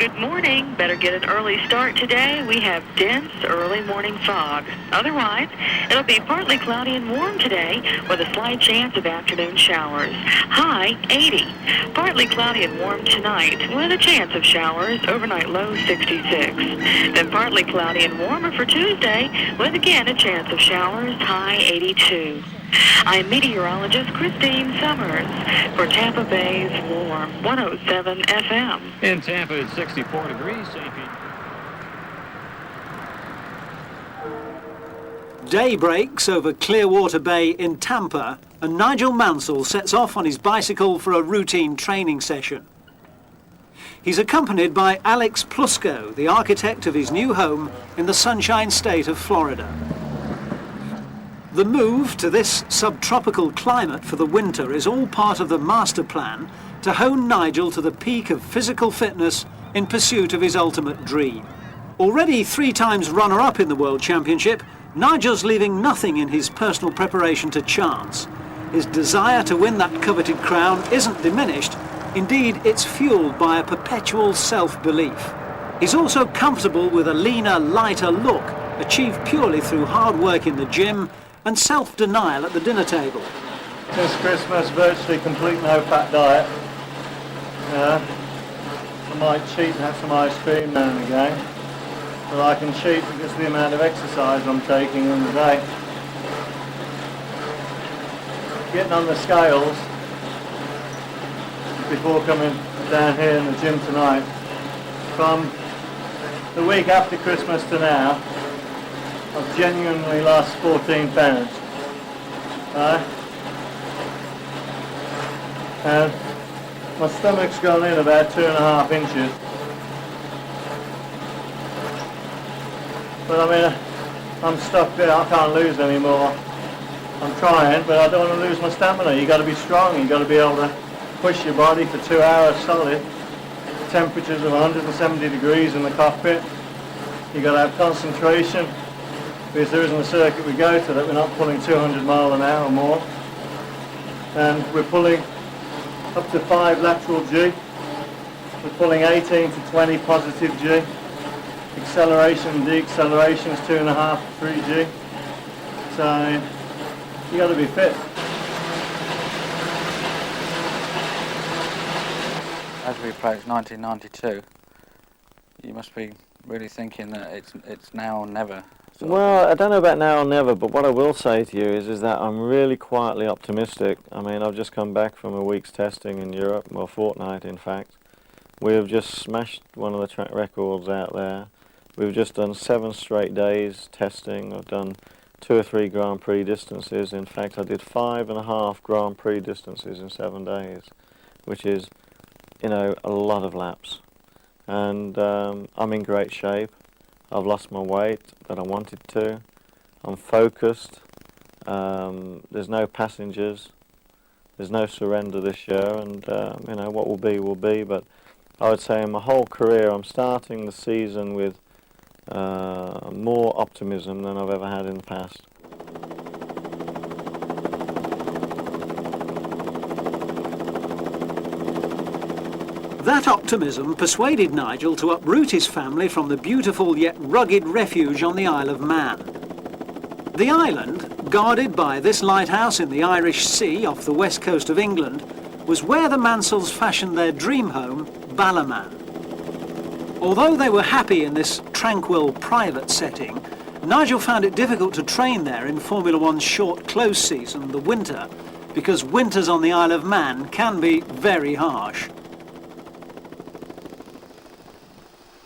Good morning. Better get an early start today. We have dense early morning fog. Otherwise, it'll be partly cloudy and warm today with a slight chance of afternoon showers. High 80. Partly cloudy and warm tonight with a chance of showers. Overnight low 66. Then partly cloudy and warmer for Tuesday with again a chance of showers. High 82. I'm meteorologist Christine Summers for Tampa Bay's Warm 107 FM. In Tampa, it's 64 degrees. St. Day breaks over Clearwater Bay in Tampa, and Nigel Mansell sets off on his bicycle for a routine training session. He's accompanied by Alex Plusko, the architect of his new home in the Sunshine State of Florida. The move to this subtropical climate for the winter is all part of the master plan to hone Nigel to the peak of physical fitness in pursuit of his ultimate dream. Already 3 times runner-up in the World Championship, Nigel's leaving nothing in his personal preparation to chance. His desire to win that coveted crown isn't diminished. Indeed, it's fueled by a perpetual self-belief. He's also comfortable with a leaner, lighter look, achieved purely through hard work in the gym and self-denial at the dinner table. This Christmas, virtually complete no-fat diet. I might cheat and have some ice cream now and again, but I can cheat because of the amount of exercise I'm taking in the day. Getting on the scales before coming down here in the gym tonight, from the week after Christmas to now, I've genuinely lost 14 pounds. And my stomach's gone in about 2.5 inches. But I mean, I'm stuck there, I can't lose anymore. I'm trying, but I don't want to lose my stamina. You've got to be strong, you've got to be able to push your body for 2 hours solid. Temperatures of 170 degrees in the cockpit. You've got to have concentration, because there isn't a circuit we go to that we're not pulling 200 mile an hour or more. And we're pulling up to 5 lateral G. We're pulling 18 to 20 positive G. Acceleration and deceleration is 2.5 to 3 G. So you got to be fit. As we approach 1992, you must be really thinking that it's now or never. Well, I don't know about now or never, but what I will say to you is that I'm really quietly optimistic. I mean, I've just come back from a week's testing in Europe, well, a fortnight in fact. We have just smashed one of the track records out there. We've just done 7 straight days testing. I've done 2 or 3 Grand Prix distances. In fact, I did 5.5 Grand Prix distances in 7 days, which is, you know, a lot of laps. And I'm in great shape. I've lost my weight that I wanted to. I'm focused. There's no passengers. There's no surrender this year, and you know, what will be will be. But I would say in my whole career, I'm starting the season with more optimism than I've ever had in the past. That optimism persuaded Nigel to uproot his family from the beautiful yet rugged refuge on the Isle of Man. The island, guarded by this lighthouse in the Irish Sea off the west coast of England, was where the Mansells fashioned their dream home, Ballyman. Although they were happy in this tranquil, private setting, Nigel found it difficult to train there in Formula One's short close season, the winter, because winters on the Isle of Man can be very harsh.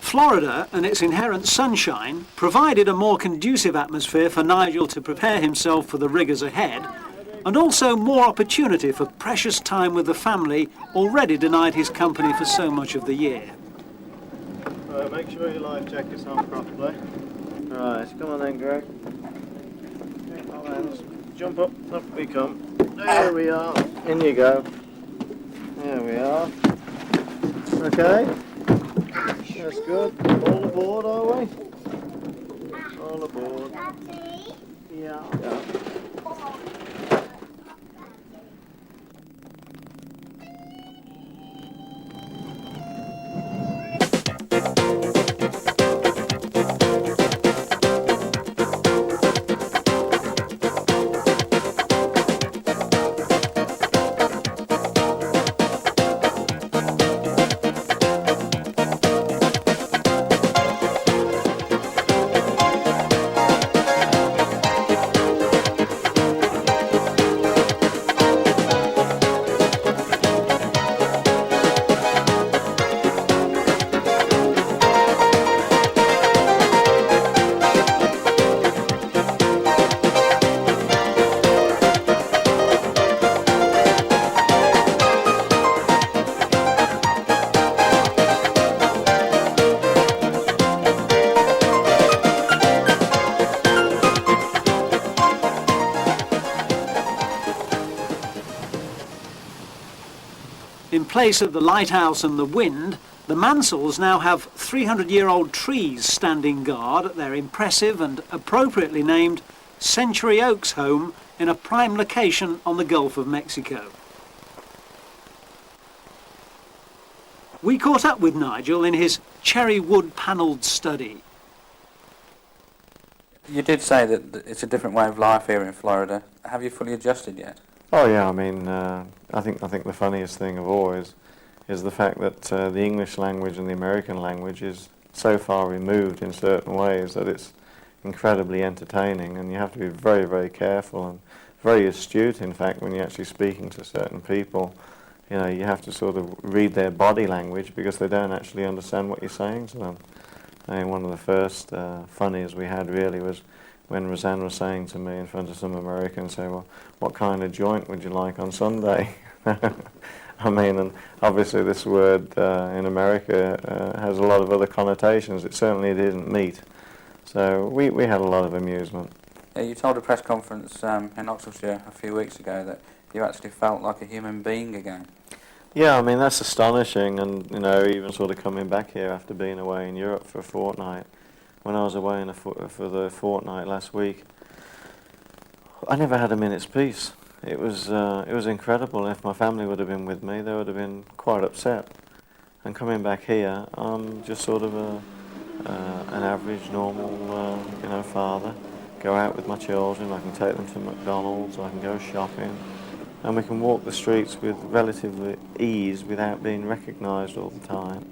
Florida and its inherent sunshine provided a more conducive atmosphere for Nigel to prepare himself for the rigours ahead, and also more opportunity for precious time with the family already denied his company for so much of the year. Right, make sure your life jacket's on properly. Right, come on then, Greg. Jump up, up we come. There we are, in you go. There we are. Okay. That's good. All aboard, are we? All aboard. Yeah. In place of the lighthouse and the wind, the Mansells now have 300-year-old trees standing guard at their impressive and appropriately named Century Oaks home in a prime location on the Gulf of Mexico. We caught up with Nigel in his cherry wood panelled study. You did say that it's a different way of life here in Florida. Have you fully adjusted yet? Oh yeah, I mean, I think the funniest thing of all is the fact that the English language and the American language is so far removed in certain ways that it's incredibly entertaining, and you have to be very, very careful and very astute, in fact, when you're actually speaking to certain people. You know, you have to sort of read their body language because they don't actually understand what you're saying to them. I mean, one of the first funnies we had really was when Roseanne was saying to me in front of some Americans, say, well, what kind of joint would you like on Sunday? I mean, and obviously this word in America has a lot of other connotations. It certainly isn't meat. So we had a lot of amusement. Yeah, you told a press conference in Oxfordshire a few weeks ago that you actually felt like a human being again. Yeah, I mean, that's astonishing, and, you know, even sort of coming back here after being away in Europe for a fortnight. When I was away for the fortnight last week, I never had a minute's peace. It was incredible, and if my family would have been with me, they would have been quite upset. And coming back here, I'm just sort of an average, normal, you know, father. Go out with my children, I can take them to McDonald's, I can go shopping, and we can walk the streets with relatively ease without being recognised all the time.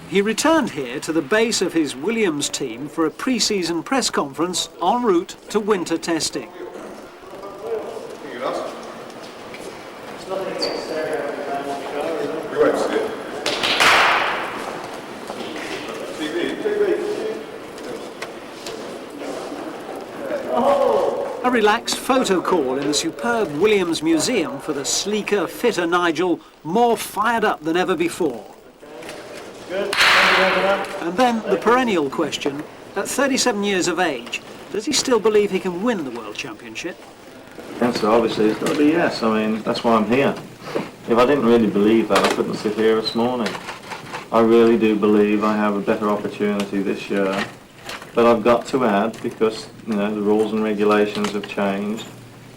He returned here to the base of his Williams team for a pre-season press conference en route to winter testing. A relaxed photo call in the superb Williams Museum for the sleeker, fitter Nigel, more fired up than ever before. Good. And then the perennial question, at 37 years of age, does he still believe he can win the World Championship? The answer obviously has got to be yes. I mean, that's why I'm here. If I didn't really believe that, I couldn't sit here this morning. I really do believe I have a better opportunity this year. But I've got to add, because, you know, the rules and regulations have changed,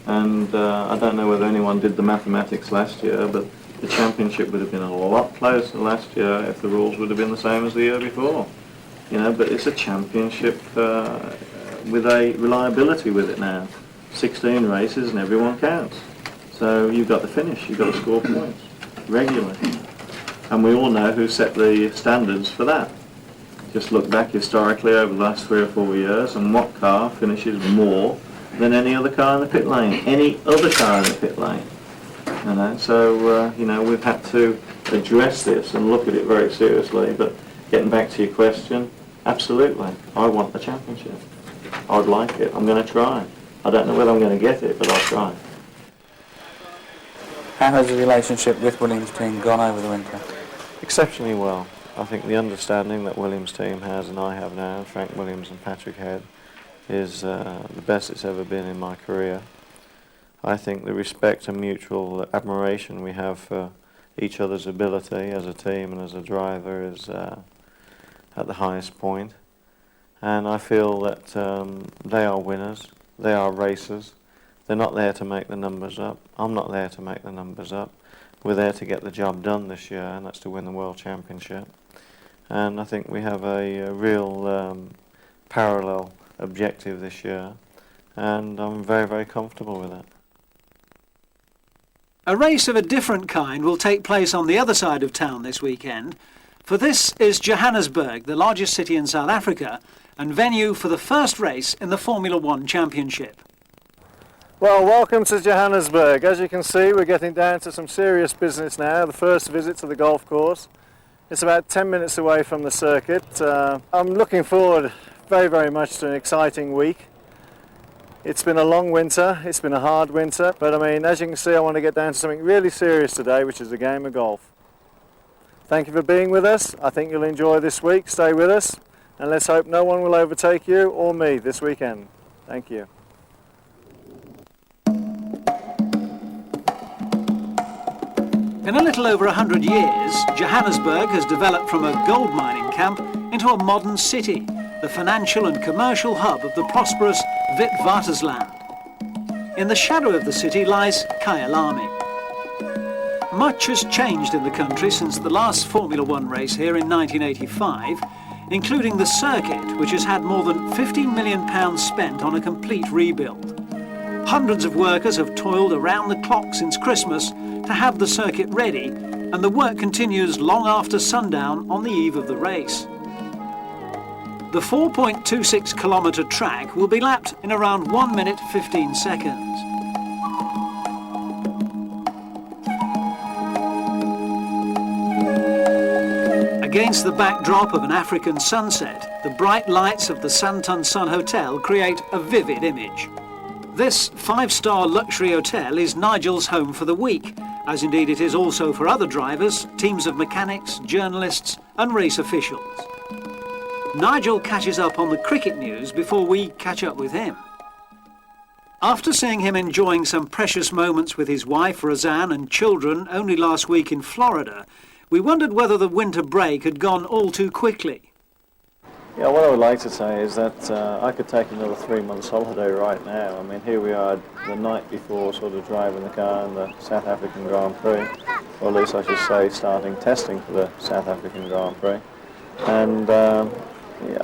and I don't know whether anyone did the mathematics last year, but the championship would have been a lot closer last year if the rules would have been the same as the year before. You know, but it's a championship with a reliability with it now. 16 races and everyone counts. So you've got to finish, you've got to score points regularly. And we all know who set the standards for that. Just look back historically over the last 3 or 4 years and what car finishes more than any other car in the pit lane, any other car in the pit lane. You know, so you know, we've had to address this and look at it very seriously. But getting back to your question, absolutely, I want the championship. I'd like it. I'm going to try. I don't know whether I'm going to get it, but I'll try. How has the relationship with Williams' team gone over the winter? Exceptionally well. I think the understanding that Williams' team has and I have now, Frank Williams and Patrick Head, is the best it's ever been in my career. I think the respect and mutual admiration we have for each other's ability as a team and as a driver is at the highest point. And I feel that they are winners, they are racers. They're not there to make the numbers up. I'm not there to make the numbers up. We're there to get the job done this year, and that's to win the World Championship. And I think we have a real parallel objective this year, and I'm very, very comfortable with it. A race of a different kind will take place on the other side of town this weekend, for this is Johannesburg, the largest city in South Africa, and venue for the first race in the Formula One Championship. Well, welcome to Johannesburg. As you can see, we're getting down to some serious business now, the first visit to the golf course. It's about 10 minutes away from the circuit. I'm looking forward very, very much to an exciting week. It's been a long winter, it's been a hard winter, but I mean, as you can see, I want to get down to something really serious today, which is a game of golf. Thank you for being with us. I think you'll enjoy this week. Stay with us, and let's hope no one will overtake you or me this weekend. Thank you. In a little over 100 years, Johannesburg has developed from a gold mining camp into a modern city, the financial and commercial hub of the prosperous Witwatersrand. In the shadow of the city lies Kyalami. Much has changed in the country since the last Formula One race here in 1985, including the circuit, which has had more than £15 million spent on a complete rebuild. Hundreds of workers have toiled around the clock since Christmas to have the circuit ready, and the work continues long after sundown on the eve of the race. The 4.26 kilometre track will be lapped in around 1 minute 15 seconds. Against the backdrop of an African sunset, the bright lights of the Sandton Sun Hotel create a vivid image. This 5-star luxury hotel is Nigel's home for the week, as indeed it is also for other drivers, teams of mechanics, journalists and race officials. Nigel catches up on the cricket news before we catch up with him. After seeing him enjoying some precious moments with his wife Roseanne and children only last week in Florida, we wondered whether the winter break had gone all too quickly. Yeah, what I would like to say is that I could take another 3 months holiday right now. I mean, here we are the night before sort of driving the car in the South African Grand Prix, or at least I should say starting testing for the South African Grand Prix. And yeah,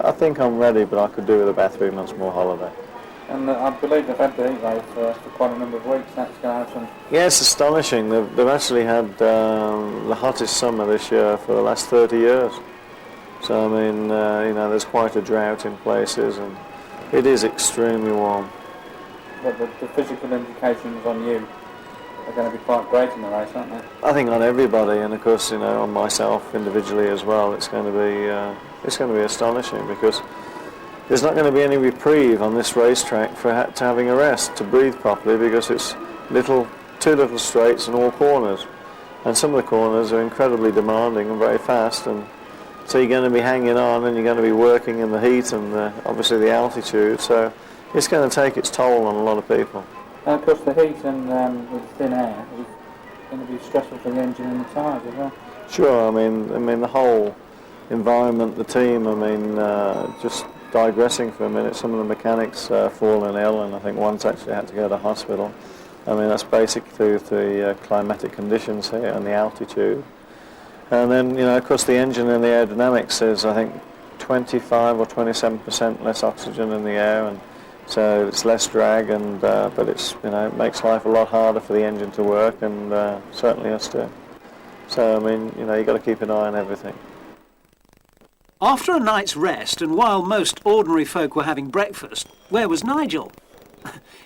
I think I'm ready, but I could do with about 3 months more holiday. And I believe they've had the heat wave for quite a number of weeks. That's going to have some... Yeah, it's astonishing. They've actually had the hottest summer this year for the last 30 years. So, I mean, you know, there's quite a drought in places, and it is extremely warm. But the physical implications on you are going to be quite great in the race, aren't they? I think on everybody, and of course, you know, on myself individually as well. It's going to be astonishing, because there's not going to be any reprieve on this racetrack for to having a rest, to breathe properly, because it's two little straights and all corners, and some of the corners are incredibly demanding and very fast, and so you're going to be hanging on, and you're going to be working in the heat and obviously the altitude, so it's going to take its toll on a lot of people. And of course the heat and with thin air is going to be stressful for the engine and the tyres as well. Sure, I mean the whole environment, the team, I mean, just digressing for a minute, some of the mechanics fallen ill, and I think one's actually had to go to hospital. I mean, that's basically through the climatic conditions here and the altitude. And then, you know, of course the engine and the aerodynamics is, I think, 25 or 27% less oxygen in the air, and so it's less drag, and but it's, you know, it makes life a lot harder for the engine to work, and certainly us too. So, I mean, you know, you've got to keep an eye on everything. After a night's rest, and while most ordinary folk were having breakfast, where was Nigel?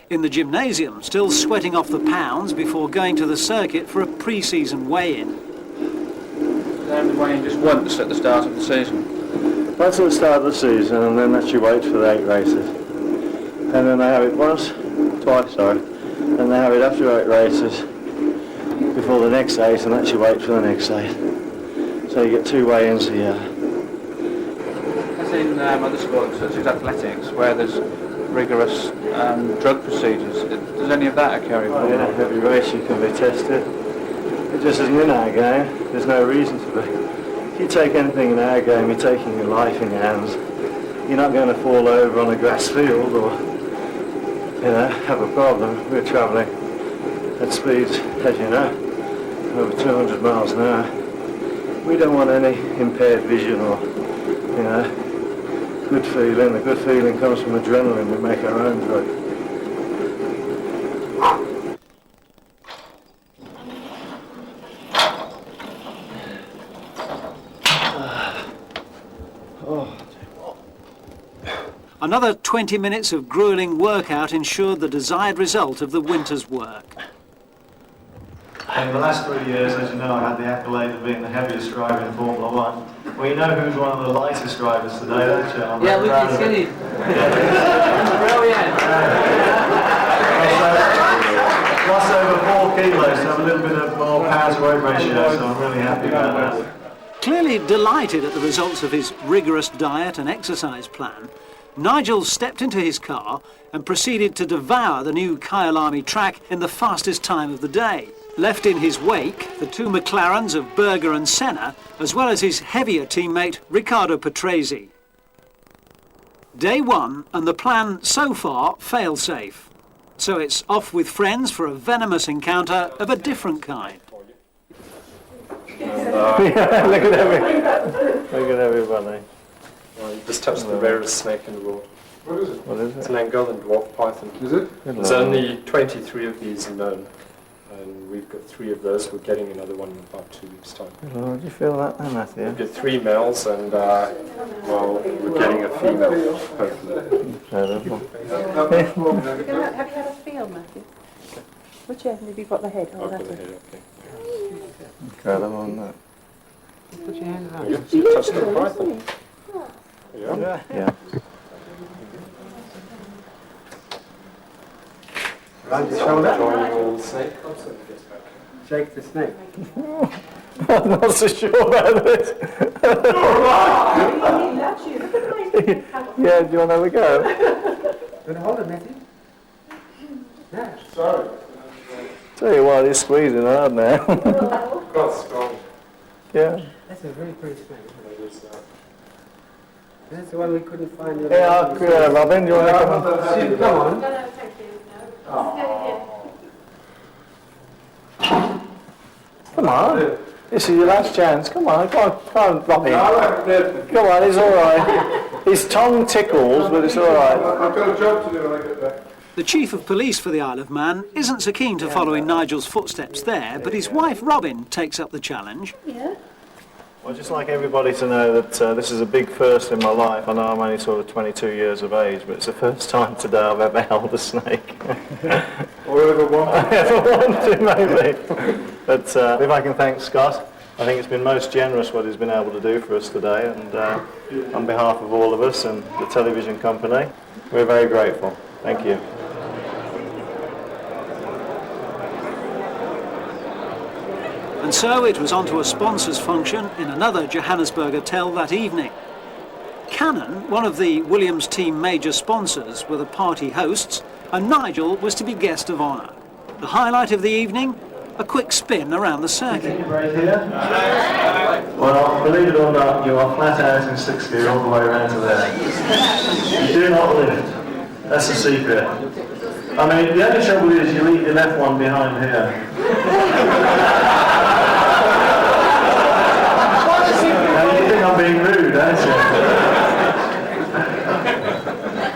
In the gymnasium, still sweating off the pounds before going to the circuit for a pre-season weigh-in. They only weigh in just once at the start of the season. Once at the start of the season, and then actually wait for the 8 races. And then they have it twice, and they have it after 8 races before the next 8, and actually wait for the next 8. So you get 2 weigh-ins a year. As in other sports such as athletics, where there's rigorous drug procedures, does any of that occur? Well, yeah, every race you can be tested. It just isn't in our game. There's no reason to be. If you take anything in our game, you're taking your life in your hands. You're not going to fall over on a grass field or, you know, have a problem. We're travelling at speeds, as you know, over 200 miles an hour. We don't want any impaired vision or, you know, good feeling. The good feeling comes from adrenaline. We make our own drug. Another 20 minutes of gruelling workout ensured the desired result of the winter's work. In the last 3 years, as you know, I had the accolade of being the heaviest driver in Formula One. Well, you know who's one of the lightest drivers today, don't you? Yeah, we can see it. Brilliant. Lost over 4 kilos, so I have a little bit of more power to weight ratio, so I'm really happy about that. Clearly delighted at the results of his rigorous diet and exercise plan, Nigel stepped into his car and proceeded to devour the new Kyalami track in the fastest time of the day. left in his wake the two McLarens of Berger and Senna, as well as his heavier teammate Riccardo Patrese. Day one, and the plan so far fail-safe. So it's off with friends for a venomous encounter of a different kind. Look at everybody. You just touched the rarest snake in the world. What is it? What is It's it? an Angolan dwarf python. Is it? There's only 23 of these known, and we've got 3 of those. We're getting another one in about 2 weeks' time. Oh, do you feel that then, Matthew? We've got 3 males, and well, we're getting a female, hopefully. Incredible. Have you had a feel, Matthew? Which end have you got the head? I've got the head, okay. Incredible, isn't it? Put your hands up. You touched the python. Yeah. Yeah. Round the shoulder. Joining all the snake. Shake the snake. I'm not so sure about this. Yeah, do you want to have a go? Good hold it, Matthew. Yeah. Sorry. Tell you what, he's squeezing hard now. Got strong. Yeah. That's a very pretty snake. That's the one we couldn't find. Yeah, Robin, do you want to come on? Come on. No, thank you. Come on. This is your last chance. Come on, can't drop him. Come on, he's all right. His tongue tickles, but it's all right. I've got a job to do when I get back. The Chief of Police for the Isle of Man isn't so keen to follow in Nigel's footsteps there, but his wife Robin takes up the challenge. Yeah. Well, I'd just like everybody to know that this is a big first in my life. I know I'm only sort of 22 years of age, but it's the first time today I've ever held a snake. Or ever want. I ever want to, maybe. But if I can thank Scott, I think it's been most generous what he's been able to do for us today, and on behalf of all of us and the television company, we're very grateful. Thank you. And so it was on to a sponsors function in another Johannesburg hotel that evening. Cannon, one of the Williams team major sponsors, were the party hosts, and Nigel was to be guest of honour. The highlight of the evening, a quick spin around the circuit. Well, believe it or not, you are flat out in sixth gear all the way around to there. You do not lift. That's the secret. I mean, the only trouble is you leave your left one behind here. Now you think I'm being rude, don't you?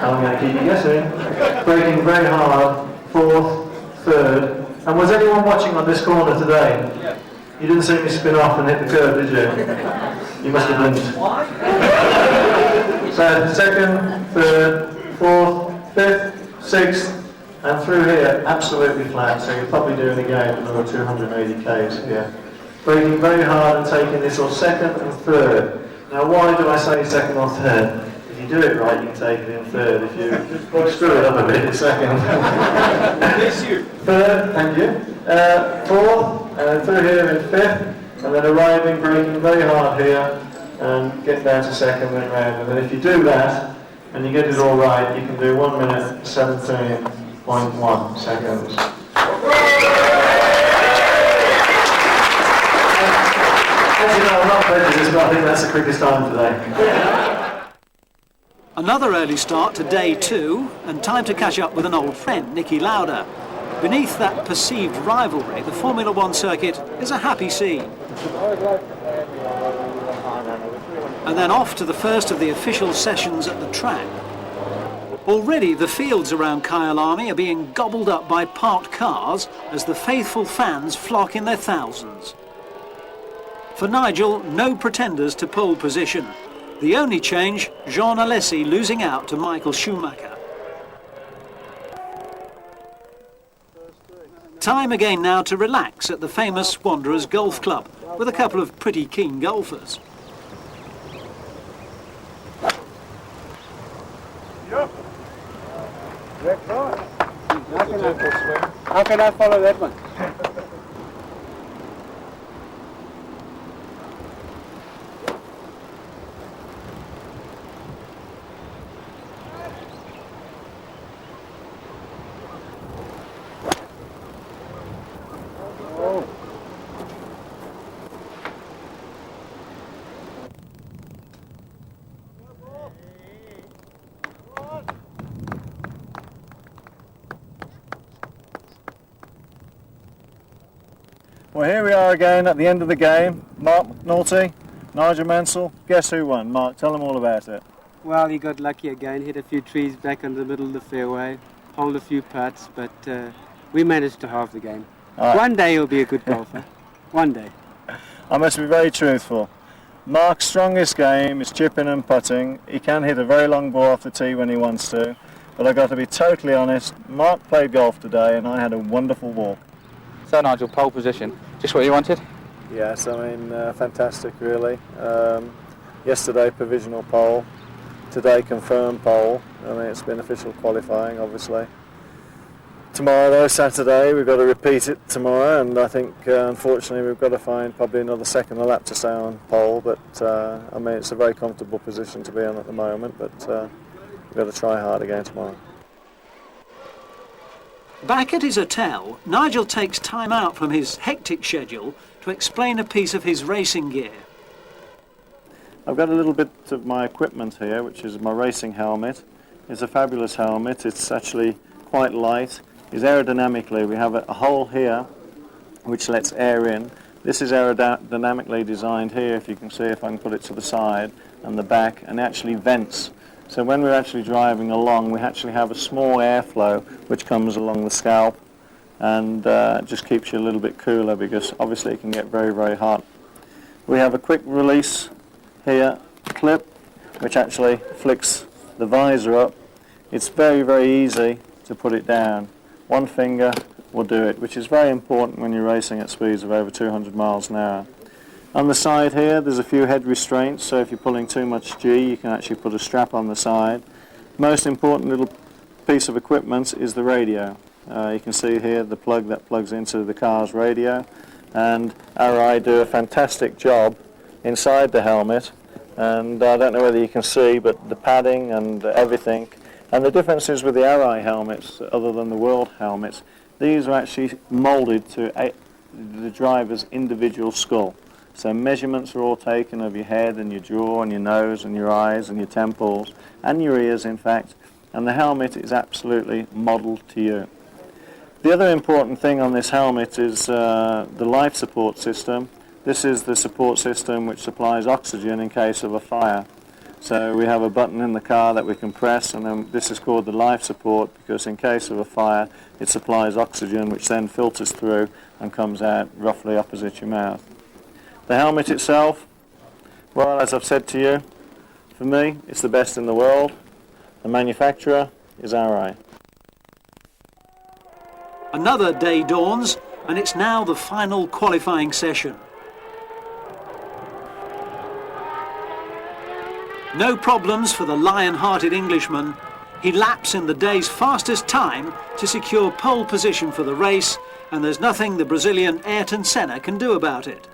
I'm going to keep you guessing. Braking very hard, fourth, third. And was anyone watching on this corner today? You didn't see me spin off and hit the curb, did you? You must have blinked. So, second, third, fourth, fifth, sixth, and through here, absolutely flat. So you're probably doing again another 280 k's here. Braking very hard and taking this or second and third. Now, why do I say second or third? If you do it right, you can take it in third. If you screw it up a bit, it's second. Third, thank you. Fourth, and through here in fifth, and then arriving, braking very hard here, and get down to second and round. And then if you do that, and you get it all right, you can do 1 minute 17.1 seconds. As you know, I'm not prejudiced, but I think that's the quickest time today. Another early start to day two, and time to catch up with an old friend, Nicky Lauda. Beneath that perceived rivalry, the Formula One circuit is a happy scene. And then off to the first of the official sessions at the track. Already the fields around Kyalami are being gobbled up by parked cars as the faithful fans flock in their thousands. For Nigel, no pretenders to pole position. The only change, Jean Alesi losing out to Michael Schumacher. Time again now to relax at the famous Wanderers Golf Club with a couple of pretty keen golfers. How can I follow that one? Well, here we are again at the end of the game. Mark McNulty, Nigel Mansell. Guess who won? Mark, tell them all about it. Well, he got lucky again, hit a few trees back in the middle of the fairway, holed a few putts, but we managed to halve the game. Right. One day he'll be a good golfer. One day. I must be very truthful. Mark's strongest game is chipping and putting. He can hit a very long ball off the tee when he wants to, but I've got to be totally honest, Mark played golf today and I had a wonderful walk. So Nigel, pole position, just what you wanted? Yes, I mean, fantastic really. Yesterday provisional pole, today confirmed pole. I mean, it's been official qualifying obviously. Tomorrow though, Saturday, we've got to repeat it tomorrow, and I think unfortunately we've got to find probably another second lap to stay on pole, but I mean it's a very comfortable position to be on at the moment, but we've got to try hard again tomorrow. Back at his hotel, Nigel takes time out from his hectic schedule to explain a piece of his racing gear. I've got a little bit of my equipment here, which is my racing helmet. It's a fabulous helmet. It's actually quite light. It's aerodynamically, we have a hole here which lets air in. This is aerodynamically designed here, if you can see, if I can put it to the side and the back, and it actually vents. So when we're actually driving along, we actually have a small airflow which comes along the scalp, and just keeps you a little bit cooler, because obviously it can get very, very hot. We have a quick release here clip which actually flicks the visor up. It's very, very easy to put it down. One finger will do it, which is very important when you're racing at speeds of over 200 miles an hour. On the side here there's a few head restraints, so if you're pulling too much G you can actually put a strap on the side. Most important little piece of equipment is the radio. You can see here the plug that plugs into the car's radio, and RI do a fantastic job inside the helmet, and I don't know whether you can see, but the padding and everything. And the difference is with the RI helmets, other than the World helmets, these are actually moulded to the driver's individual skull. So measurements are all taken of your head and your jaw and your nose and your eyes and your temples and your ears, in fact, and the helmet is absolutely modelled to you. The other important thing on this helmet is the life support system. This is the support system which supplies oxygen in case of a fire. So we have a button in the car that we can press, and then this is called the life support, because in case of a fire it supplies oxygen which then filters through and comes out roughly opposite your mouth. The helmet itself, well, as I've said to you, for me it's the best in the world. The manufacturer is RI. Another day dawns, and it's now the final qualifying session. No problems for the lion-hearted Englishman. He laps in the day's fastest time to secure pole position for the race, and there's nothing the Brazilian Ayrton Senna can do about it.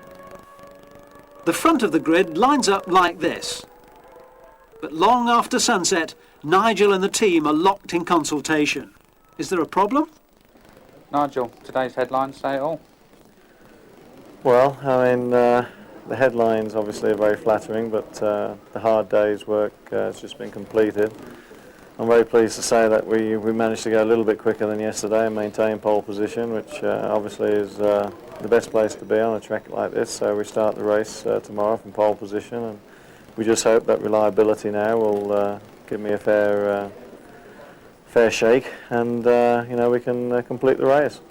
The front of the grid lines up like this. But long after sunset, Nigel and the team are locked in consultation. Is there a problem? Nigel, today's headlines say it all. Well, I mean, the headlines obviously are very flattering, but the hard day's work has just been completed. I'm very pleased to say that we managed to go a little bit quicker than yesterday and maintain pole position, which obviously is the best place to be on a track like this. So we start the race tomorrow from pole position, and we just hope that reliability now will give me a fair shake, and you know, we can complete the race.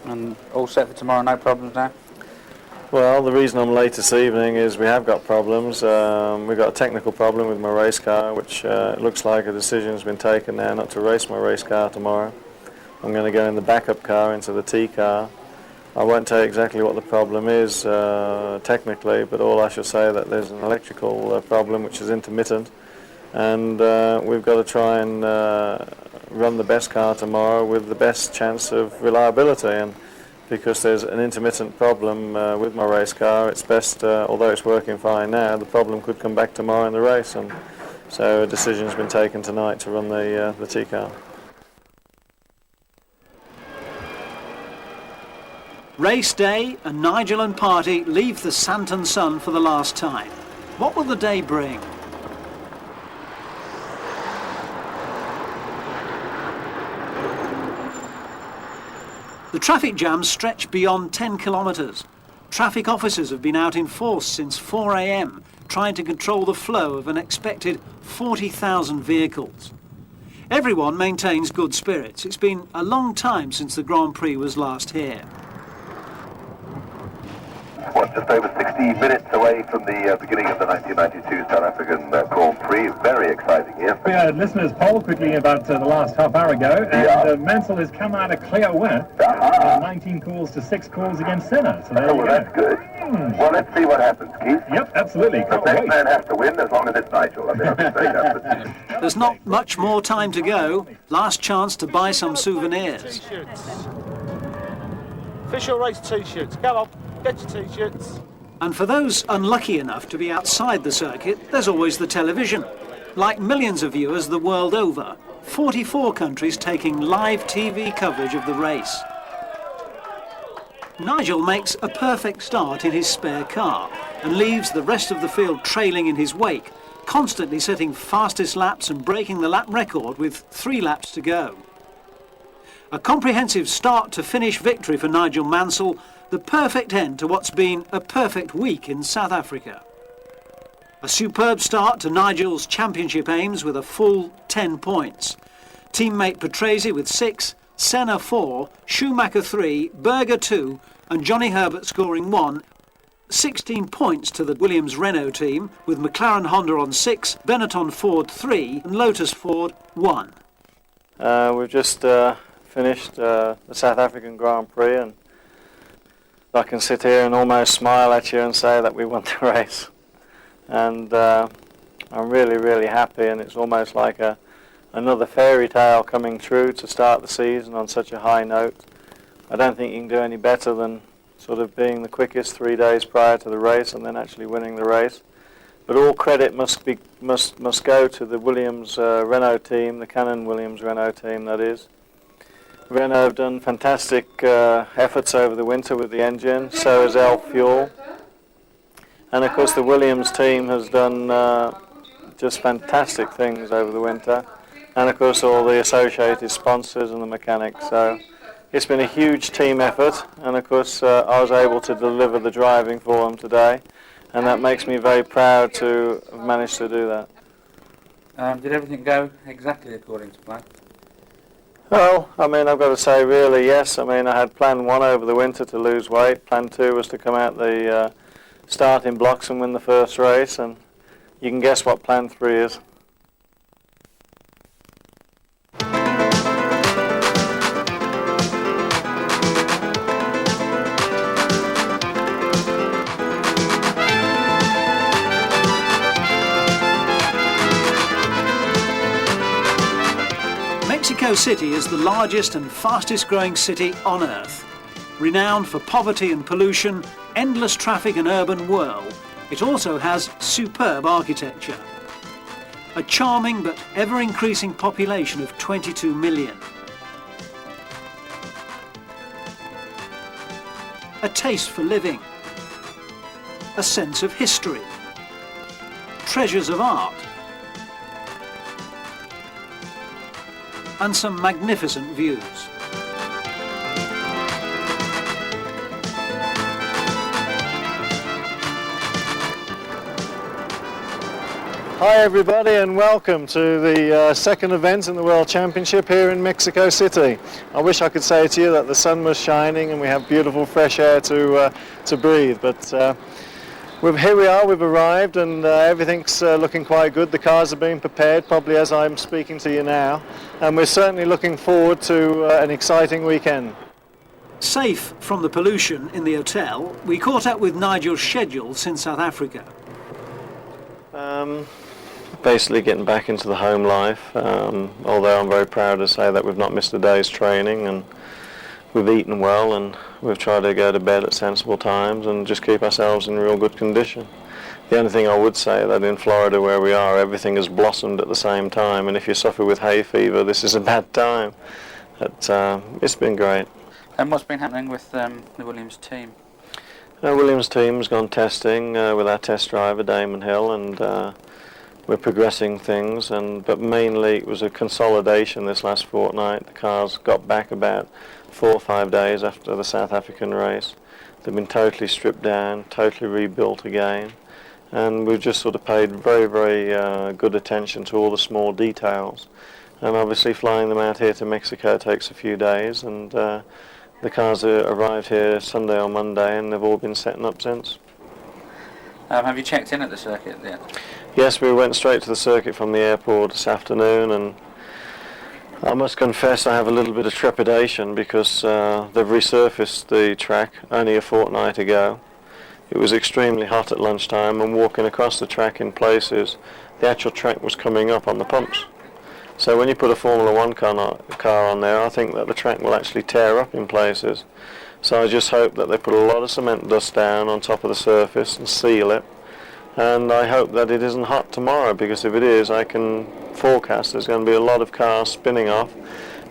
And all set for tomorrow, no problems now? Well, the reason I'm late this evening is we have got problems. We've got a technical problem with my race car, which looks like a decision has been taken now not to race my race car tomorrow. I'm going to go in the backup car into the T car. I won't tell you exactly what the problem is technically, but all I shall say that there's an electrical problem which is intermittent, and we've got to try and run the best car tomorrow with the best chance of reliability. And because there's an intermittent problem with my race car, it's best, although it's working fine now, the problem could come back tomorrow in the race, and so a decision's been taken tonight to run the T car. Race day, and Nigel and party leave the Santon Sun for the last time. What will the day bring? The traffic jams stretch beyond 10 kilometres. Traffic officers have been out in force since 4 a.m, trying to control the flow of an expected 40,000 vehicles. Everyone maintains good spirits. It's been a long time since the Grand Prix was last here. Just over 60 minutes away from the beginning of the 1992 South African Grand Prix. Very exciting here. We had listeners poll quickly about the last half hour ago, and Mansell has come out a clear winner. 19 calls to 6 calls against Senna. So there you go. That's good. Well, let's see what happens, Keith. Yep, absolutely. The best man has to win as long as it's Nigel. I mean, I can say that. There's not much more time to go. Last chance to buy some souvenirs. Official race t-shirts. Come on. Get your t-shirts. And for those unlucky enough to be outside the circuit, there's always the television. Like millions of viewers the world over, 44 countries taking live TV coverage of the race. Nigel makes a perfect start in his spare car and leaves the rest of the field trailing in his wake, constantly setting fastest laps and breaking the lap record with 3 laps to go. A comprehensive start to finish victory for Nigel Mansell, the perfect end to what's been a perfect week in South Africa. A superb start to Nigel's championship aims with a full 10 points. Teammate Prix with 6, Senna 4, Schumacher 3, Berger 2 and Johnny Herbert scoring 1. 16 points to the Williams-Renault team with McLaren Honda on 6, Benetton Ford 3 and Lotus Ford 1. We've just finished the South African Grand Prix, and I can sit here and almost smile at you and say that we won the race. And I'm really, really happy, and it's almost like another fairy tale coming true to start the season on such a high note. I don't think you can do any better than sort of being the quickest 3 days prior to the race and then actually winning the race. But all credit must go to the Williams Renault team, the Canon Williams Renault team that is. Renault have done fantastic efforts over the winter with the engine, so has Elf Fuel. And of course the Williams team has done just fantastic things over the winter. And of course all the associated sponsors and the mechanics. So it's been a huge team effort, and of course I was able to deliver the driving for them today. And that makes me very proud to have managed to do that. Did everything go exactly according to plan? Well, I mean, I've got to say, really, yes. I mean, I had plan 1 over the winter to lose weight. Plan 2 was to come out the starting blocks and win the first race. And you can guess what plan 3 is. Mexico City is the largest and fastest growing city on Earth. Renowned for poverty and pollution, endless traffic and urban whirl, it also has superb architecture. A charming but ever-increasing population of 22 million. A taste for living. A sense of history. Treasures of art. And some magnificent views. Hi everybody, and welcome to the second event in the World Championship here in Mexico City. I wish I could say to you that the sun was shining and we have beautiful fresh air to breathe, but here we are, we've arrived, and everything's looking quite good. The cars are being prepared, probably as I'm speaking to you now, and we're certainly looking forward to an exciting weekend. Safe from the pollution in the hotel, we caught up with Nigel's schedule since South Africa. Basically getting back into the home life, although I'm very proud to say that we've not missed a day's training, and we've eaten well, and we've tried to go to bed at sensible times and just keep ourselves in real good condition. The only thing I would say that in Florida where we are, everything has blossomed at the same time, and if you suffer with hay fever, this is a bad time. But it's been great. And what's been happening with the Williams team? Williams team's gone testing with our test driver Damon Hill, and we're progressing things, but mainly it was a consolidation this last fortnight. The cars got back about 4 or 5 days after the South African race. They've been totally stripped down, totally rebuilt again, and we've just sort of paid very, very good attention to all the small details. And obviously flying them out here to Mexico takes a few days, and the cars arrived here Sunday or Monday, and they've all been setting up since. Have you checked in at the circuit yet? Yes, we went straight to the circuit from the airport this afternoon, and I must confess I have a little bit of trepidation because they've resurfaced the track only a fortnight ago. It was extremely hot at lunchtime, and walking across the track in places, the actual track was coming up on the pumps. So when you put a Formula 1 car on there, I think that the track will actually tear up in places. So I just hope that they put a lot of cement dust down on top of the surface and seal it. And I hope that it isn't hot tomorrow, because if it is, I can forecast there's going to be a lot of cars spinning off.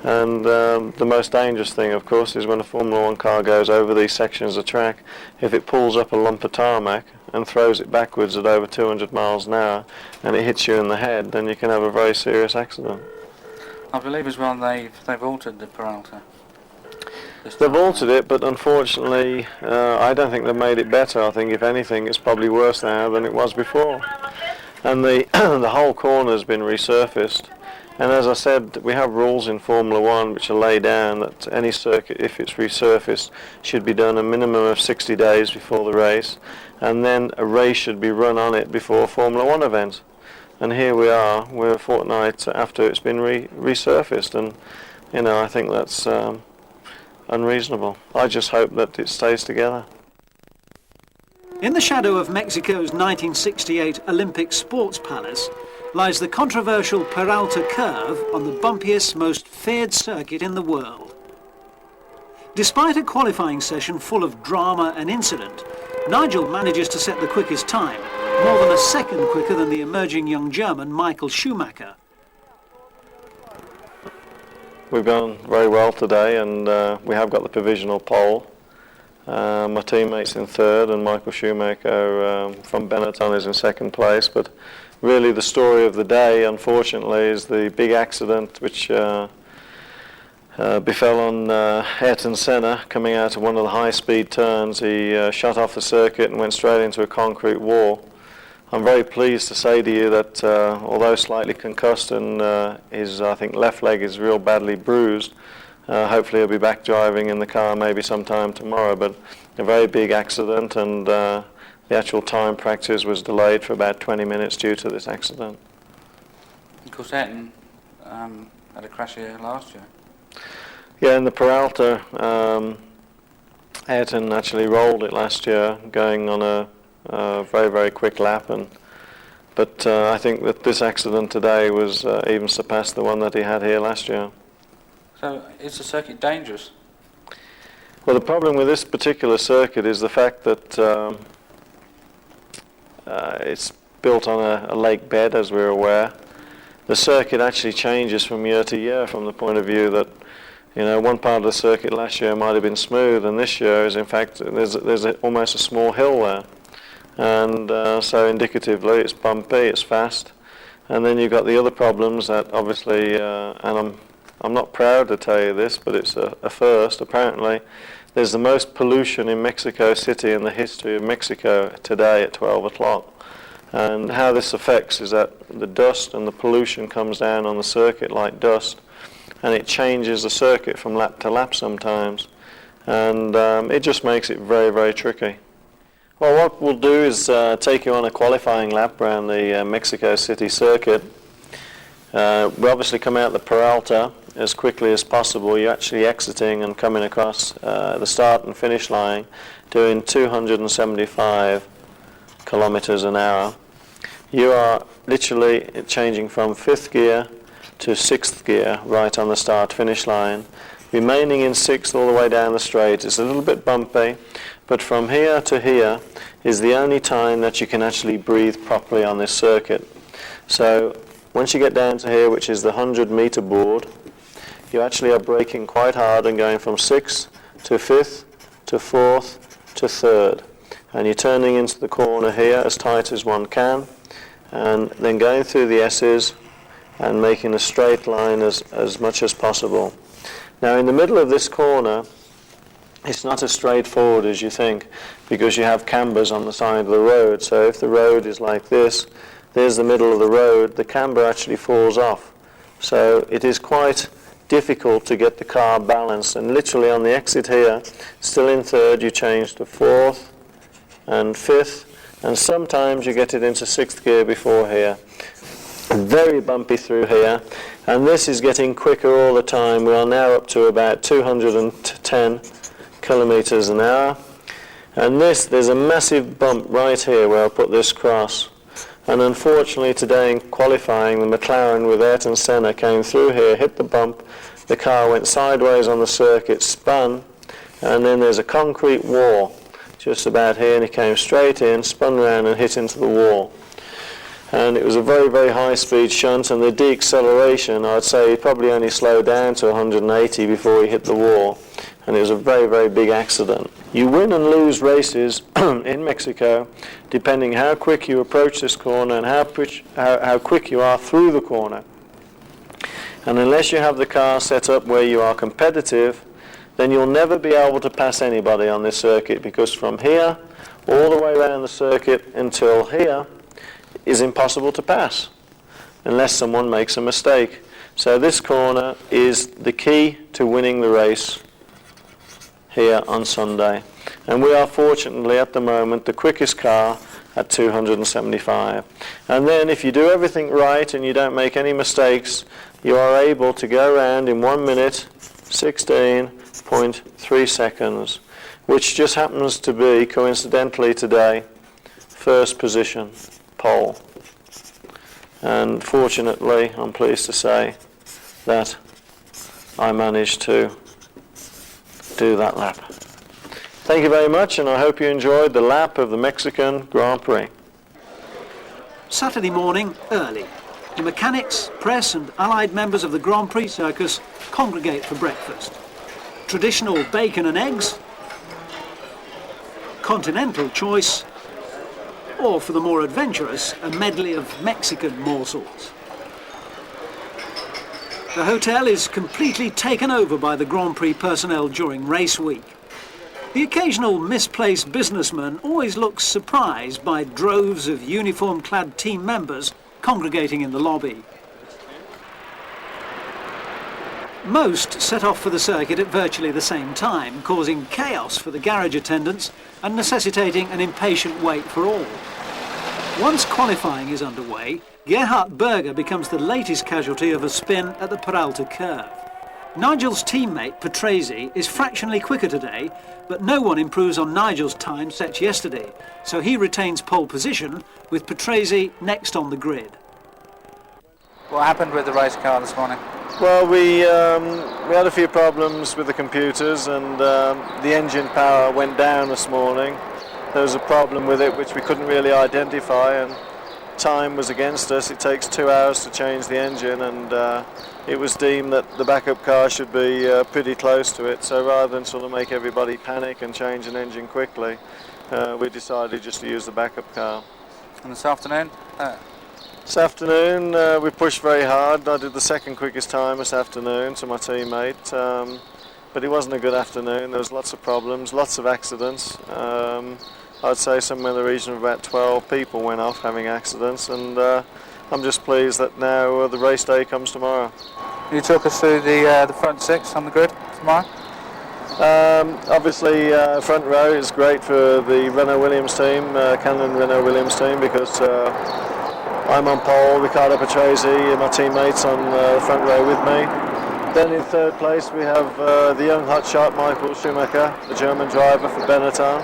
And the most dangerous thing, of course, is when a Formula 1 car goes over these sections of track, if it pulls up a lump of tarmac and throws it backwards at over 200 miles an hour and it hits you in the head, then you can have a very serious accident. I believe as well they've altered the Peralta. They've altered it, but unfortunately I don't think they've made it better. I think if anything it's probably worse now than it was before. And the the whole corner has been resurfaced. And as I said, we have rules in Formula 1 which are laid down that any circuit, if it's resurfaced, should be done a minimum of 60 days before the race, and then a race should be run on it before a Formula 1 event. And here we are, we're a fortnight after it's been resurfaced, and you know, I think that's unreasonable. I just hope that it stays together. In the shadow of Mexico's 1968 Olympic Sports Palace lies the controversial Peralta curve on the bumpiest, most feared circuit in the world. Despite a qualifying session full of drama and incident, Nigel manages to set the quickest time, more than a second quicker than the emerging young German Michael Schumacher. We've gone very well today, and we have got the provisional pole. My teammate's in third, and Michael Schumacher from Benetton is in second place. But really the story of the day, unfortunately, is the big accident which befell on Ayrton Senna coming out of one of the high-speed turns. He shot off the circuit and went straight into a concrete wall. I'm very pleased to say to you that although slightly concussed and his, I think, left leg is real badly bruised, hopefully he'll be back driving in the car maybe sometime tomorrow. But a very big accident, and the actual time practice was delayed for about 20 minutes due to this accident. Of course, Ayrton had a crash here last year. Yeah, in the Peralta, Ayrton actually rolled it last year, going on a very, very quick lap, but I think that this accident today was even surpassed the one that he had here last year. So is the circuit dangerous? Well, the problem with this particular circuit is the fact that it's built on a lake bed, as we're aware. The circuit actually changes from year to year from the point of view that, you know, one part of the circuit last year might have been smooth, and this year is, in fact, there's almost a small hill there. And so indicatively it's bumpy, it's fast. And then you've got the other problems that obviously, and I'm not proud to tell you this, but it's a first. Apparently there's the most pollution in Mexico City in the history of Mexico today at 12 o'clock. And how this affects is that the dust and the pollution comes down on the circuit like dust, and it changes the circuit from lap to lap sometimes. And it just makes it very, very tricky. Well, what we'll do is take you on a qualifying lap around the Mexico City circuit. We obviously come out the Peralta as quickly as possible. You're actually exiting and coming across the start and finish line doing 275 kilometers an hour. You are literally changing from 5th gear to 6th gear right on the start finish line, remaining in 6th all the way down the straight. It's a little bit bumpy, but from here to here is the only time that you can actually breathe properly on this circuit. So once you get down to here, which is the 100-meter board, you actually are braking quite hard and going from 6th to 5th to 4th to 3rd. And you're turning into the corner here as tight as one can, and then going through the S's and making a straight line as much as possible. Now in the middle of this corner, it's not as straightforward as you think, because you have cambers on the side of the road. So if the road is like this, there's the middle of the road, the camber actually falls off. So it is quite difficult to get the car balanced, and literally on the exit here, still in third, you change to fourth and fifth, and sometimes you get it into sixth gear before here. Very bumpy through here, and this is getting quicker all the time. We are now up to about 210 kilometers an hour, and there's a massive bump right here where I put this cross, and unfortunately today in qualifying, the McLaren with Ayrton Senna came through here, hit the bump, the car went sideways on the circuit, spun, and then there's a concrete wall just about here, and he came straight in, spun around and hit into the wall. And it was a very, very high-speed shunt, and the deceleration, I'd say he probably only slowed down to 180 before he hit the wall, and it was a very, very big accident. You win and lose races in Mexico depending how quick you approach this corner and how quick you are through the corner. And unless you have the car set up where you are competitive, then you'll never be able to pass anybody on this circuit, because from here all the way around the circuit until here is impossible to pass unless someone makes a mistake. So this corner is the key to winning the race here on Sunday. And we are fortunately at the moment the quickest car at 275. And then if you do everything right and you don't make any mistakes, you are able to go around in 1 minute 16.3 seconds, which just happens to be, coincidentally today, first position, pole. And fortunately, I'm pleased to say that I managed to do that lap. Thank you very much, and I hope you enjoyed the lap of the Mexican Grand Prix. Saturday morning, early. The mechanics, press and allied members of the Grand Prix circus congregate for breakfast. Traditional bacon and eggs, continental choice, or for the more adventurous, a medley of Mexican morsels. The hotel is completely taken over by the Grand Prix personnel during race week. The occasional misplaced businessman always looks surprised by droves of uniform-clad team members congregating in the lobby. Most set off for the circuit at virtually the same time, causing chaos for the garage attendants and necessitating an impatient wait for all. Once qualifying is underway, Gerhard Berger becomes the latest casualty of a spin at the Peralta curve. Nigel's teammate, Prix, is fractionally quicker today, but no one improves on Nigel's time set yesterday, so he retains pole position, with Prix next on the grid. What happened with the race car this morning? Well, we had a few problems with the computers, and the engine power went down this morning. There was a problem with it which we couldn't really identify, and time was against us. It takes 2 hours to change the engine, and it was deemed that the backup car should be pretty close to it. So rather than sort of make everybody panic and change an engine quickly, we decided just to use the backup car. And this afternoon? This afternoon we pushed very hard. I did the second quickest time this afternoon to my teammate, but it wasn't a good afternoon. There was lots of problems, lots of accidents. I'd say somewhere in the region of about 12 people went off having accidents, and I'm just pleased that now the race day comes tomorrow. Can you talk us through the front six on the grid tomorrow? Obviously, front row is great for the Renault-Williams team, Canon Renault-Williams team, because I'm on pole, Riccardo Patrese and my teammates on the front row with me. Then in third place we have the young hotshot Michael Schumacher, the German driver for Benetton.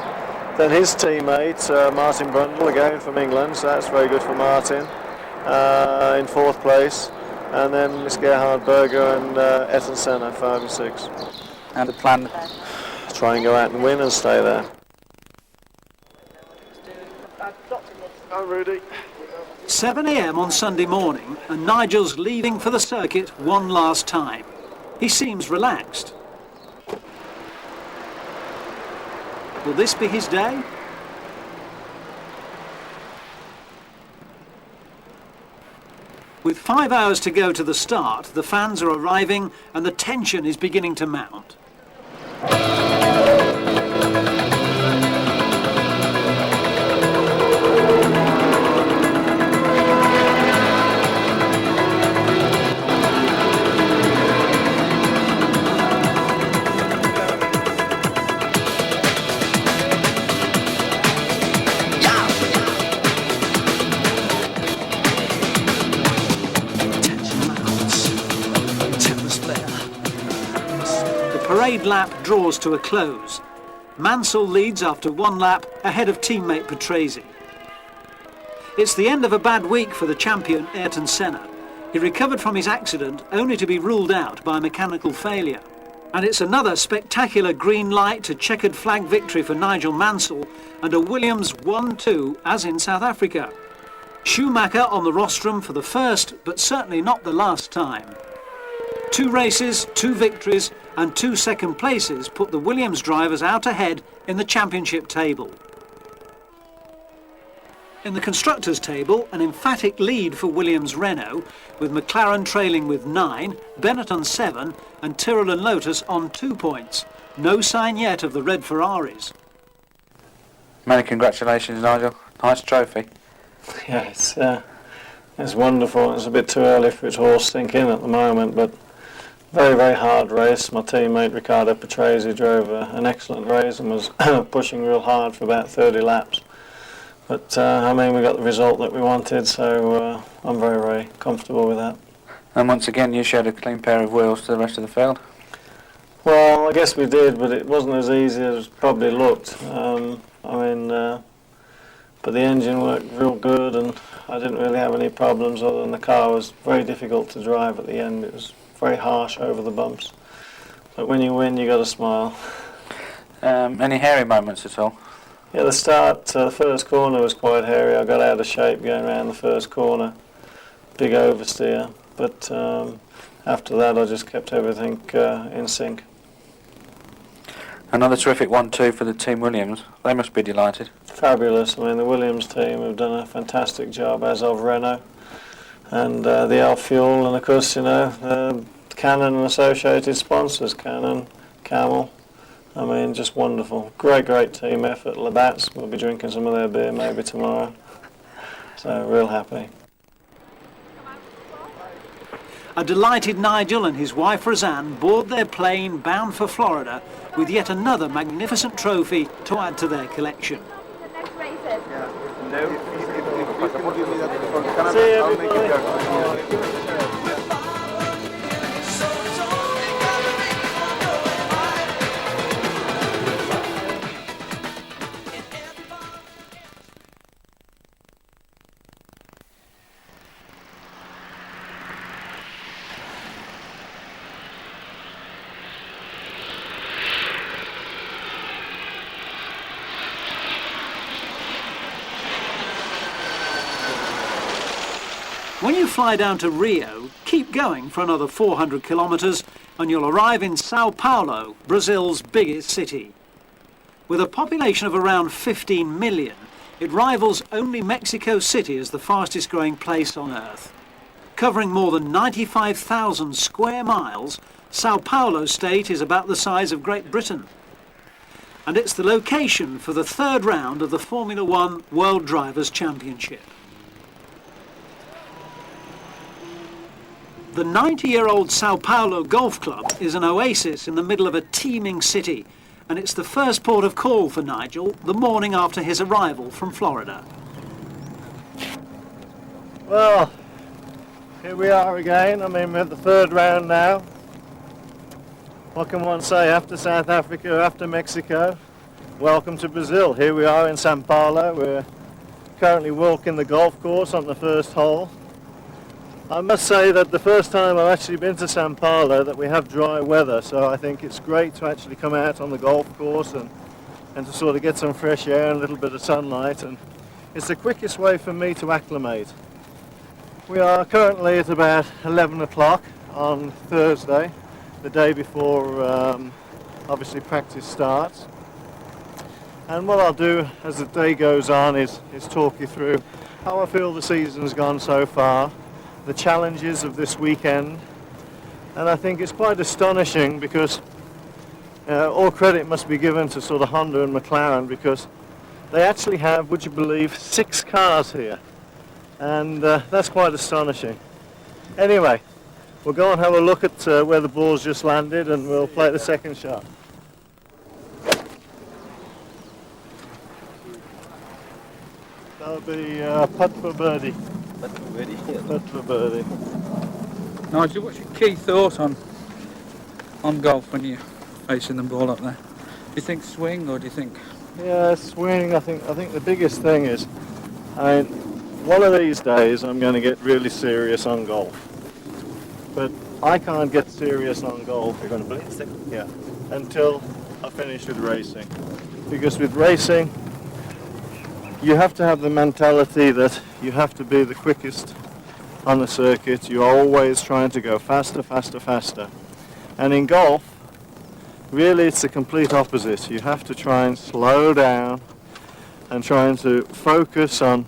Then his teammate, Martin Brundle, again from England, so that's very good for Martin, in fourth place. And then Miss Gerhard Berger and Ayrton Senna, 5 and 6. And the plan? Try and go out and win and stay there. Hi, Rudy. 7 a.m. on Sunday morning, and Nigel's leaving for the circuit one last time. He seems relaxed. Will this be his day? With 5 hours to go to the start, the fans are arriving and the tension is beginning to mount. The parade lap draws to a close. Mansell leads after 1 lap ahead of teammate Prix. It's the end of a bad week for the champion Ayrton Senna. He recovered from his accident only to be ruled out by mechanical failure. And it's another spectacular green light to checkered flag victory for Nigel Mansell and a Williams 1-2 as in South Africa. Schumacher on the rostrum for the first but certainly not the last time. 2 races, 2 victories and 2 second places put the Williams drivers out ahead in the championship table. In the constructors' table, an emphatic lead for Williams Renault, with McLaren trailing with 9, Bennett on 7 and Tyrrell and Lotus on 2 points. No sign yet of the red Ferraris. Many congratulations, Nigel. Nice trophy. Yeah, it's wonderful. It's a bit too early for it to all sink in at the moment, but very, very hard race. My teammate Riccardo Patrese drove an excellent race and was pushing real hard for about 30 laps. But I mean, we got the result that we wanted, so I'm very, very comfortable with that. And once again, you showed a clean pair of wheels to the rest of the field. Well, I guess we did, but it wasn't as easy as it probably looked. But the engine worked real good, and I didn't really have any problems other than the car was very difficult to drive at the end. It was very harsh over the bumps. But when you win, you got to smile. Any hairy moments at all? Yeah, the start, the first corner was quite hairy. I got out of shape going around the first corner. Big oversteer. But after that, I just kept everything in sync. Another terrific 1-2 for the Team Williams. They must be delighted. Fabulous. I mean, the Williams team have done a fantastic job, as of Renault. And the Alf Fuel, and of course, you know, Canon and associated sponsors, Canon, Camel. I mean, just wonderful. Great, great team effort. Labatt's, we'll be drinking some of their beer maybe tomorrow. So, real happy. A delighted Nigel and his wife Roseanne board their plane bound for Florida with yet another magnificent trophy to add to their collection. See you, everybody. When you fly down to Rio, keep going for another 400 kilometres and you'll arrive in Sao Paulo, Brazil's biggest city. With a population of around 15 million, it rivals only Mexico City as the fastest growing place on Earth. Covering more than 95,000 square miles, Sao Paulo state is about the size of Great Britain. And it's the location for the 3rd round of the Formula One World Drivers' Championship. The 90-year-old Sao Paulo Golf Club is an oasis in the middle of a teeming city, and it's the first port of call for Nigel the morning after his arrival from Florida. Well, here we are again. I mean, we're at the 3rd round now. What can one say after South Africa, after Mexico? Welcome to Brazil. Here we are in Sao Paulo. We're currently walking the golf course on the first hole. I must say that the first time I've actually been to Sao Paulo that we have dry weather, so I think it's great to actually come out on the golf course and to sort of get some fresh air and a little bit of sunlight, and it's the quickest way for me to acclimate. We are currently at about 11 o'clock on Thursday, the day before obviously practice starts. And what I'll do as the day goes on is talk you through how I feel the season's gone so far, the challenges of this weekend, and I think it's quite astonishing because all credit must be given to sort of Honda and McLaren, because they actually have, would you believe, 6 cars here, and that's quite astonishing. Anyway, we'll go and have a look at where the ball's just landed, and we'll play the second shot. That'll be putt for birdie. Putt for birdie. Putt for birdie. Nigel, what's your key thought on golf when you're facing the ball up there? Do you think swing, or do you think? Yeah, swing. I think the biggest thing is, I mean, one of these days I'm going to get really serious on golf. But I can't get serious on golf. You're going to play the second? Yeah, until I finish with racing. Because with racing, you have to have the mentality that you have to be the quickest on the circuit. You're always trying to go faster, faster, faster. And in golf, really it's the complete opposite. You have to try and slow down and trying to focus on,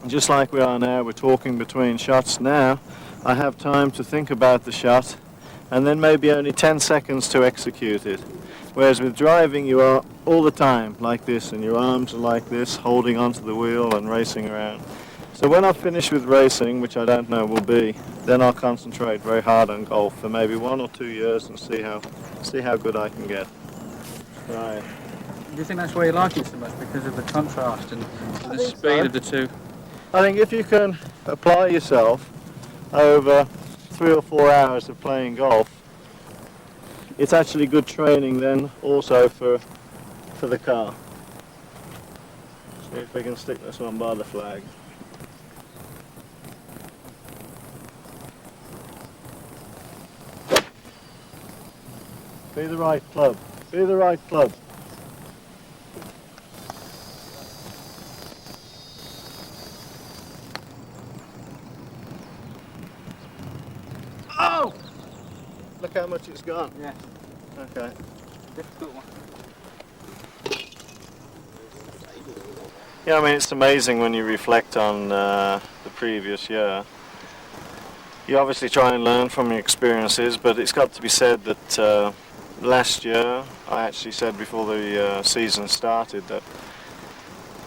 just like we are now, we're talking between shots now. I have time to think about the shot and then maybe only 10 seconds to execute it. Whereas with driving, you are all the time like this, and your arms are like this, holding onto the wheel and racing around. So when I finish with racing, which I don't know will be, then I'll concentrate very hard on golf for maybe 1 or 2 years and see how good I can get. Right. Do you think that's why you like it so much, because of the contrast and the speed of the two? I think if you can apply yourself over 3 or 4 hours of playing golf, it's actually good training then also for the car. See if we can stick this one by the flag. Be the right club. Be the right club. Oh! Look how much it's gone. Yeah. Okay. Difficult one. Yeah, I mean, it's amazing when you reflect on the previous year. You obviously try and learn from your experiences, but it's got to be said that last year, I actually said before the season started that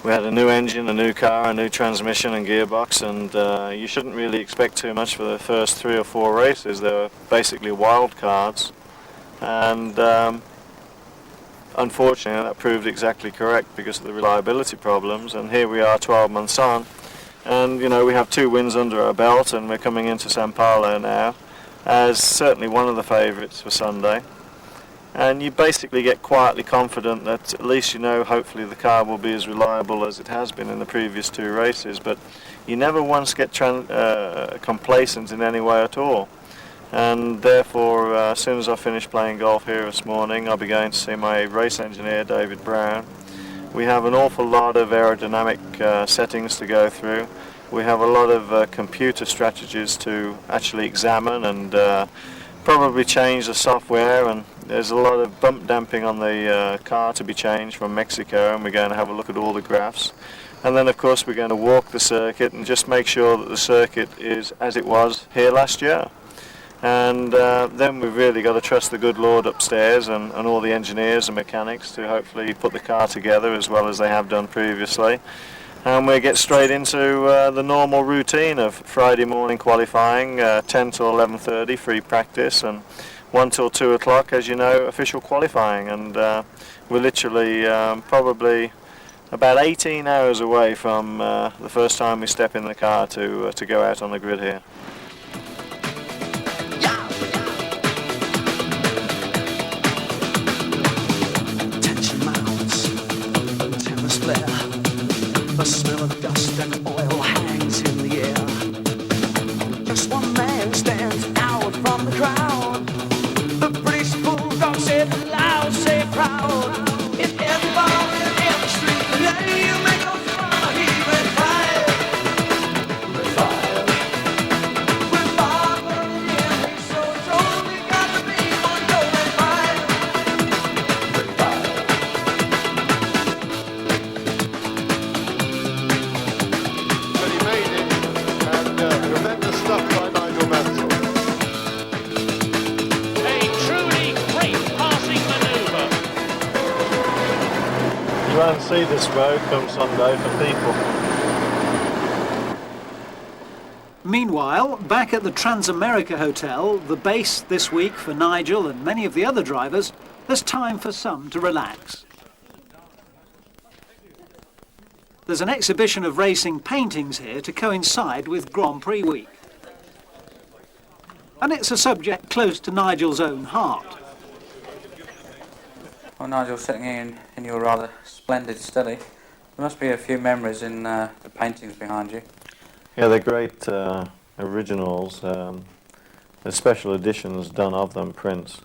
we had a new engine, a new car, a new transmission and gearbox, and you shouldn't really expect too much for the first 3 or 4 races. They were basically wild cards, and unfortunately that proved exactly correct because of the reliability problems, and here we are 12 months on, and you know, we have 2 wins under our belt, and we're coming into Sao Paulo now as certainly one of the favourites for Sunday. And you basically get quietly confident that at least you know hopefully the car will be as reliable as it has been in the previous 2 races, but you never once get complacent in any way at all. And therefore, as soon as I finish playing golf here this morning, I'll be going to see my race engineer, David Brown. We have an awful lot of aerodynamic settings to go through. We have a lot of computer strategies to actually examine and probably change the software, and there's a lot of bump damping on the car to be changed from Mexico, and we're going to have a look at all the graphs. And then of course we're going to walk the circuit and just make sure that the circuit is as it was here last year. And then we've really got to trust the good Lord upstairs and all the engineers and mechanics to hopefully put the car together as well as they have done previously. And we get straight into the normal routine of Friday morning qualifying, 10 till 11:30 free practice, and 1 till 2 o'clock, as you know, official qualifying. And we're literally probably about 18 hours away from the first time we step in the car to go out on the grid here. Tension mounts, terrors flare. The smell of dust and oil hangs in the air. Just one man stands out from the crowd. The British bulldog said loud, say proud. If everybody in the street, then you make a fun, he went fire. With fire. With fire burning in his soul, it's only got to be one golden fire. With fire. But he made it, and Rebecca stuck won't see this road come Sunday for people. Meanwhile, back at the Transamerica Hotel, the base this week for Nigel and many of the other drivers, there's time for some to relax. There's an exhibition of racing paintings here to coincide with Grand Prix week. And it's a subject close to Nigel's own heart. Well, Nigel, sitting in your rather splendid study, there must be a few memories in the paintings behind you. Yeah, they're great originals. There's special editions done of them, prints.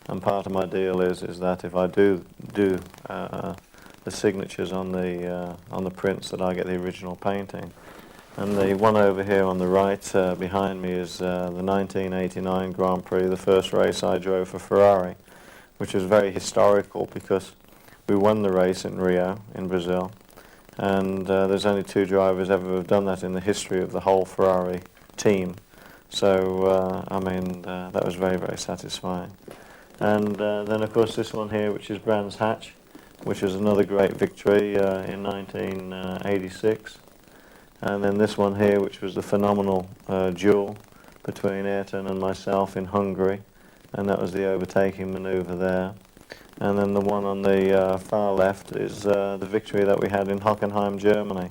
And part of my deal is that if I do the signatures on the prints, that I get the original painting. And the one over here on the right behind me is the 1989 Grand Prix, the first race I drove for Ferrari, which was very historical because we won the race in Rio, in Brazil. And there's only 2 drivers ever who have done that in the history of the whole Ferrari team. So, I mean, that was very, very satisfying. And then, of course, this one here, which is Brands Hatch, which is another great victory in 1986. And then this one here, which was the phenomenal duel between Ayrton and myself in Hungary, and that was the overtaking manoeuvre there. And then the one on the far left is the victory that we had in Hockenheim, Germany.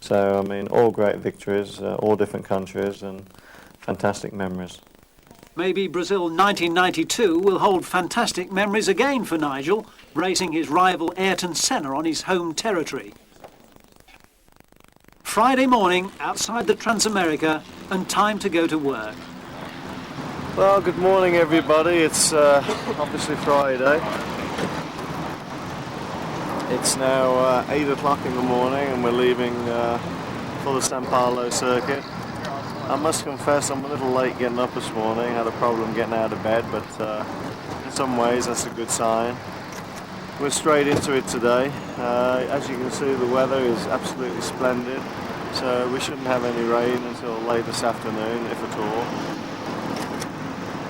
So, I mean, all great victories, all different countries, and fantastic memories. Maybe Brazil 1992 will hold fantastic memories again for Nigel, racing his rival Ayrton Senna on his home territory. Friday morning, outside the Transamerica, and time to go to work. Well, good morning everybody. It's obviously Friday. It's now 8 o'clock in the morning and we're leaving for the San Paulo circuit. I must confess I'm a little late getting up this morning. I had a problem getting out of bed, but in some ways that's a good sign. We're straight into it today. As you can see, the weather is absolutely splendid, so we shouldn't have any rain until late this afternoon, if at all.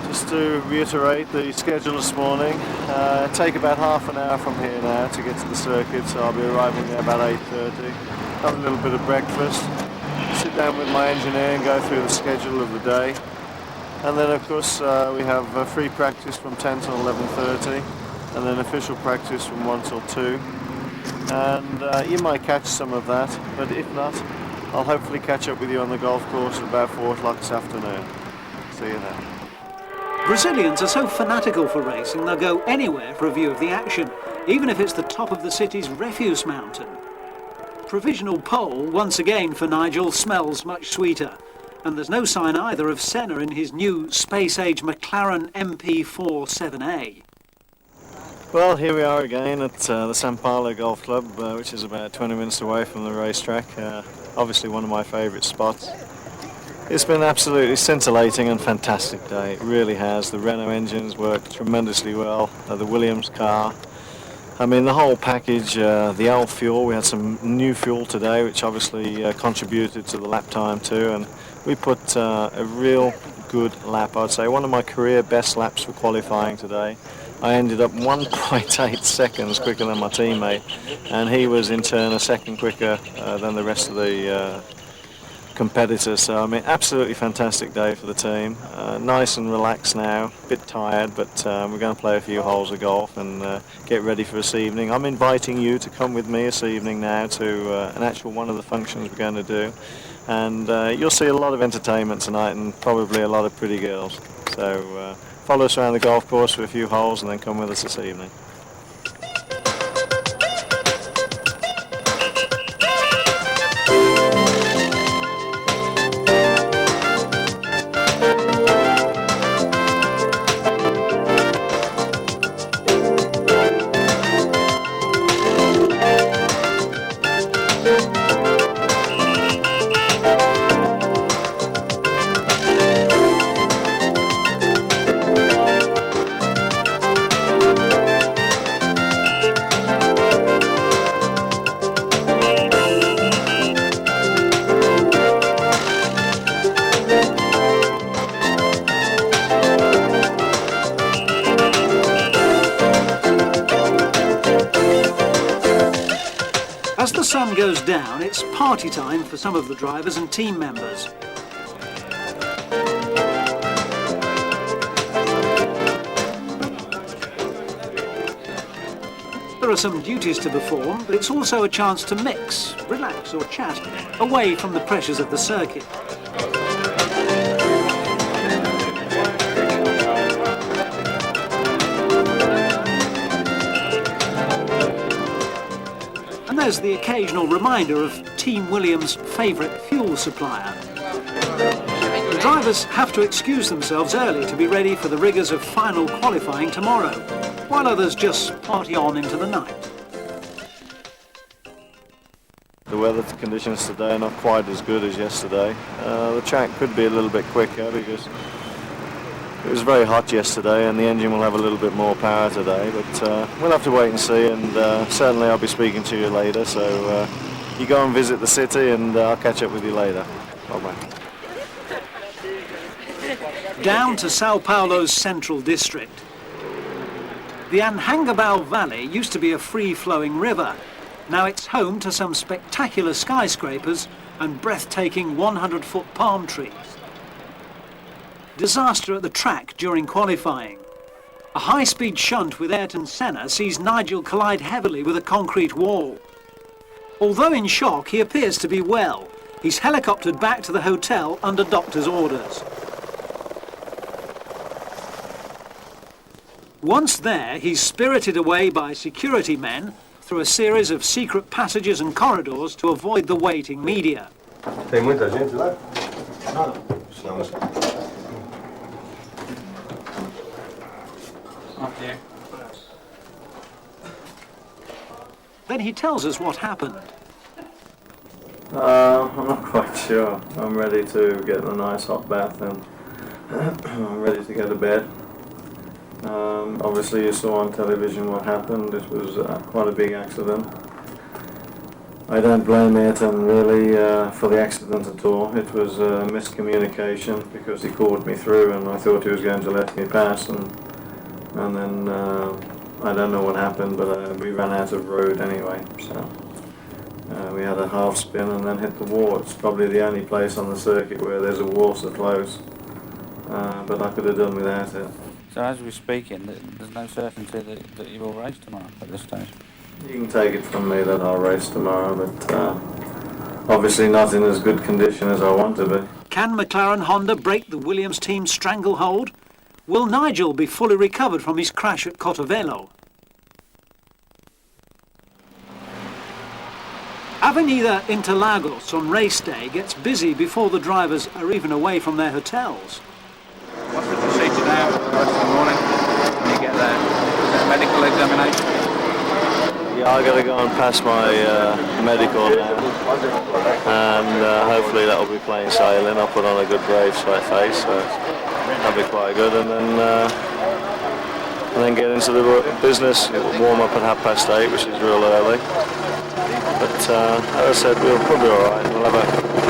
Just to reiterate the schedule this morning, take about half an hour from here now to get to the circuit, so I'll be arriving there about 8:30. Have a little bit of breakfast, sit down with my engineer and go through the schedule of the day. And then of course we have free practice from 10 till 11:30, and then official practice from 1 till 2. And you might catch some of that, but if not, I'll hopefully catch up with you on the golf course at about 4 o'clock this afternoon. See you then. Brazilians are so fanatical for racing they'll go anywhere for a view of the action, even if it's the top of the city's refuse mountain. Provisional pole, once again for Nigel, smells much sweeter, and there's no sign either of Senna in his new space-age McLaren MP4 7A. Well, here we are again at the San Paulo Golf Club, which is about 20 minutes away from the racetrack. Obviously one of my favourite spots. It's been absolutely scintillating and fantastic day. It really has. The Renault engines work tremendously well. The Williams car. I mean, the whole package, the L fuel, we had some new fuel today, which obviously contributed to the lap time too, and we put a real good lap. I'd say one of my career best laps for qualifying today. I ended up 1.8 seconds quicker than my teammate, and he was in turn a second quicker than the rest of the competitors. So I mean, absolutely fantastic day for the team. Nice and relaxed now, a bit tired, but we're going to play a few holes of golf and get ready for this evening. I'm inviting you to come with me this evening now to an actual one of the functions we're going to do, and you'll see a lot of entertainment tonight and probably a lot of pretty girls. So follow us around the golf course for a few holes and then come with us this evening. sun goes down, it's party time for some of the drivers and team members. There are some duties to perform, but it's also a chance to mix, relax or chat away from the pressures of the circuit. And there's the occasional reminder of Team Williams' favourite fuel supplier. The drivers have to excuse themselves early to be ready for the rigours of final qualifying tomorrow, while others just party on into the night. The weather conditions today are not quite as good as yesterday. The track could be a little bit quicker because it was very hot yesterday and the engine will have a little bit more power today, but we'll have to wait and see, and certainly I'll be speaking to you later, so you go and visit the city and I'll catch up with you later. Bye-bye. Down to Sao Paulo's central district. The Anhangabao Valley used to be a free-flowing river. Now it's home to some spectacular skyscrapers and breathtaking 100-foot palm trees. Disaster at the track during qualifying. A high-speed shunt with Ayrton Senna sees Nigel collide heavily with a concrete wall. Although in shock, he appears to be well. He's helicoptered back to the hotel under doctor's orders. Once there, he's spirited away by security men through a series of secret passages and corridors to avoid the waiting media. Tem muita gente lá? Then he tells us what happened. I'm not quite sure. I'm ready to get a nice hot bath and I'm ready to go to bed. Obviously you saw on television what happened. It was quite a big accident. I don't blame Ayrton really for the accident at all. It was a miscommunication because he called me through and I thought he was going to let me pass, and then I don't know what happened, but we ran out of road anyway, so we had a half spin and then hit the wall. It's probably the only place on the circuit where there's a wall so close, but I could have done without it. So as we're speaking, there's no certainty that you will race tomorrow at this stage? You can take it from me that I'll race tomorrow, but obviously not in as good condition as I want to be. Can McLaren Honda break the Williams team stranglehold? Will Nigel be fully recovered from his crash at Cotovelo? Avenida Interlagos on race day gets busy before the drivers are even away from their hotels. What's the procedure now for the rest of the morning when you get there? Is it a medical examination? Yeah, I've got to go and pass my medical now, and hopefully that'll be plain sailing. I'll put on a good brave sweat face, so that'll be quite good, and then get into the business. It'll warm up at 8:30, which is real early. But as I said, we'll be all right. We'll have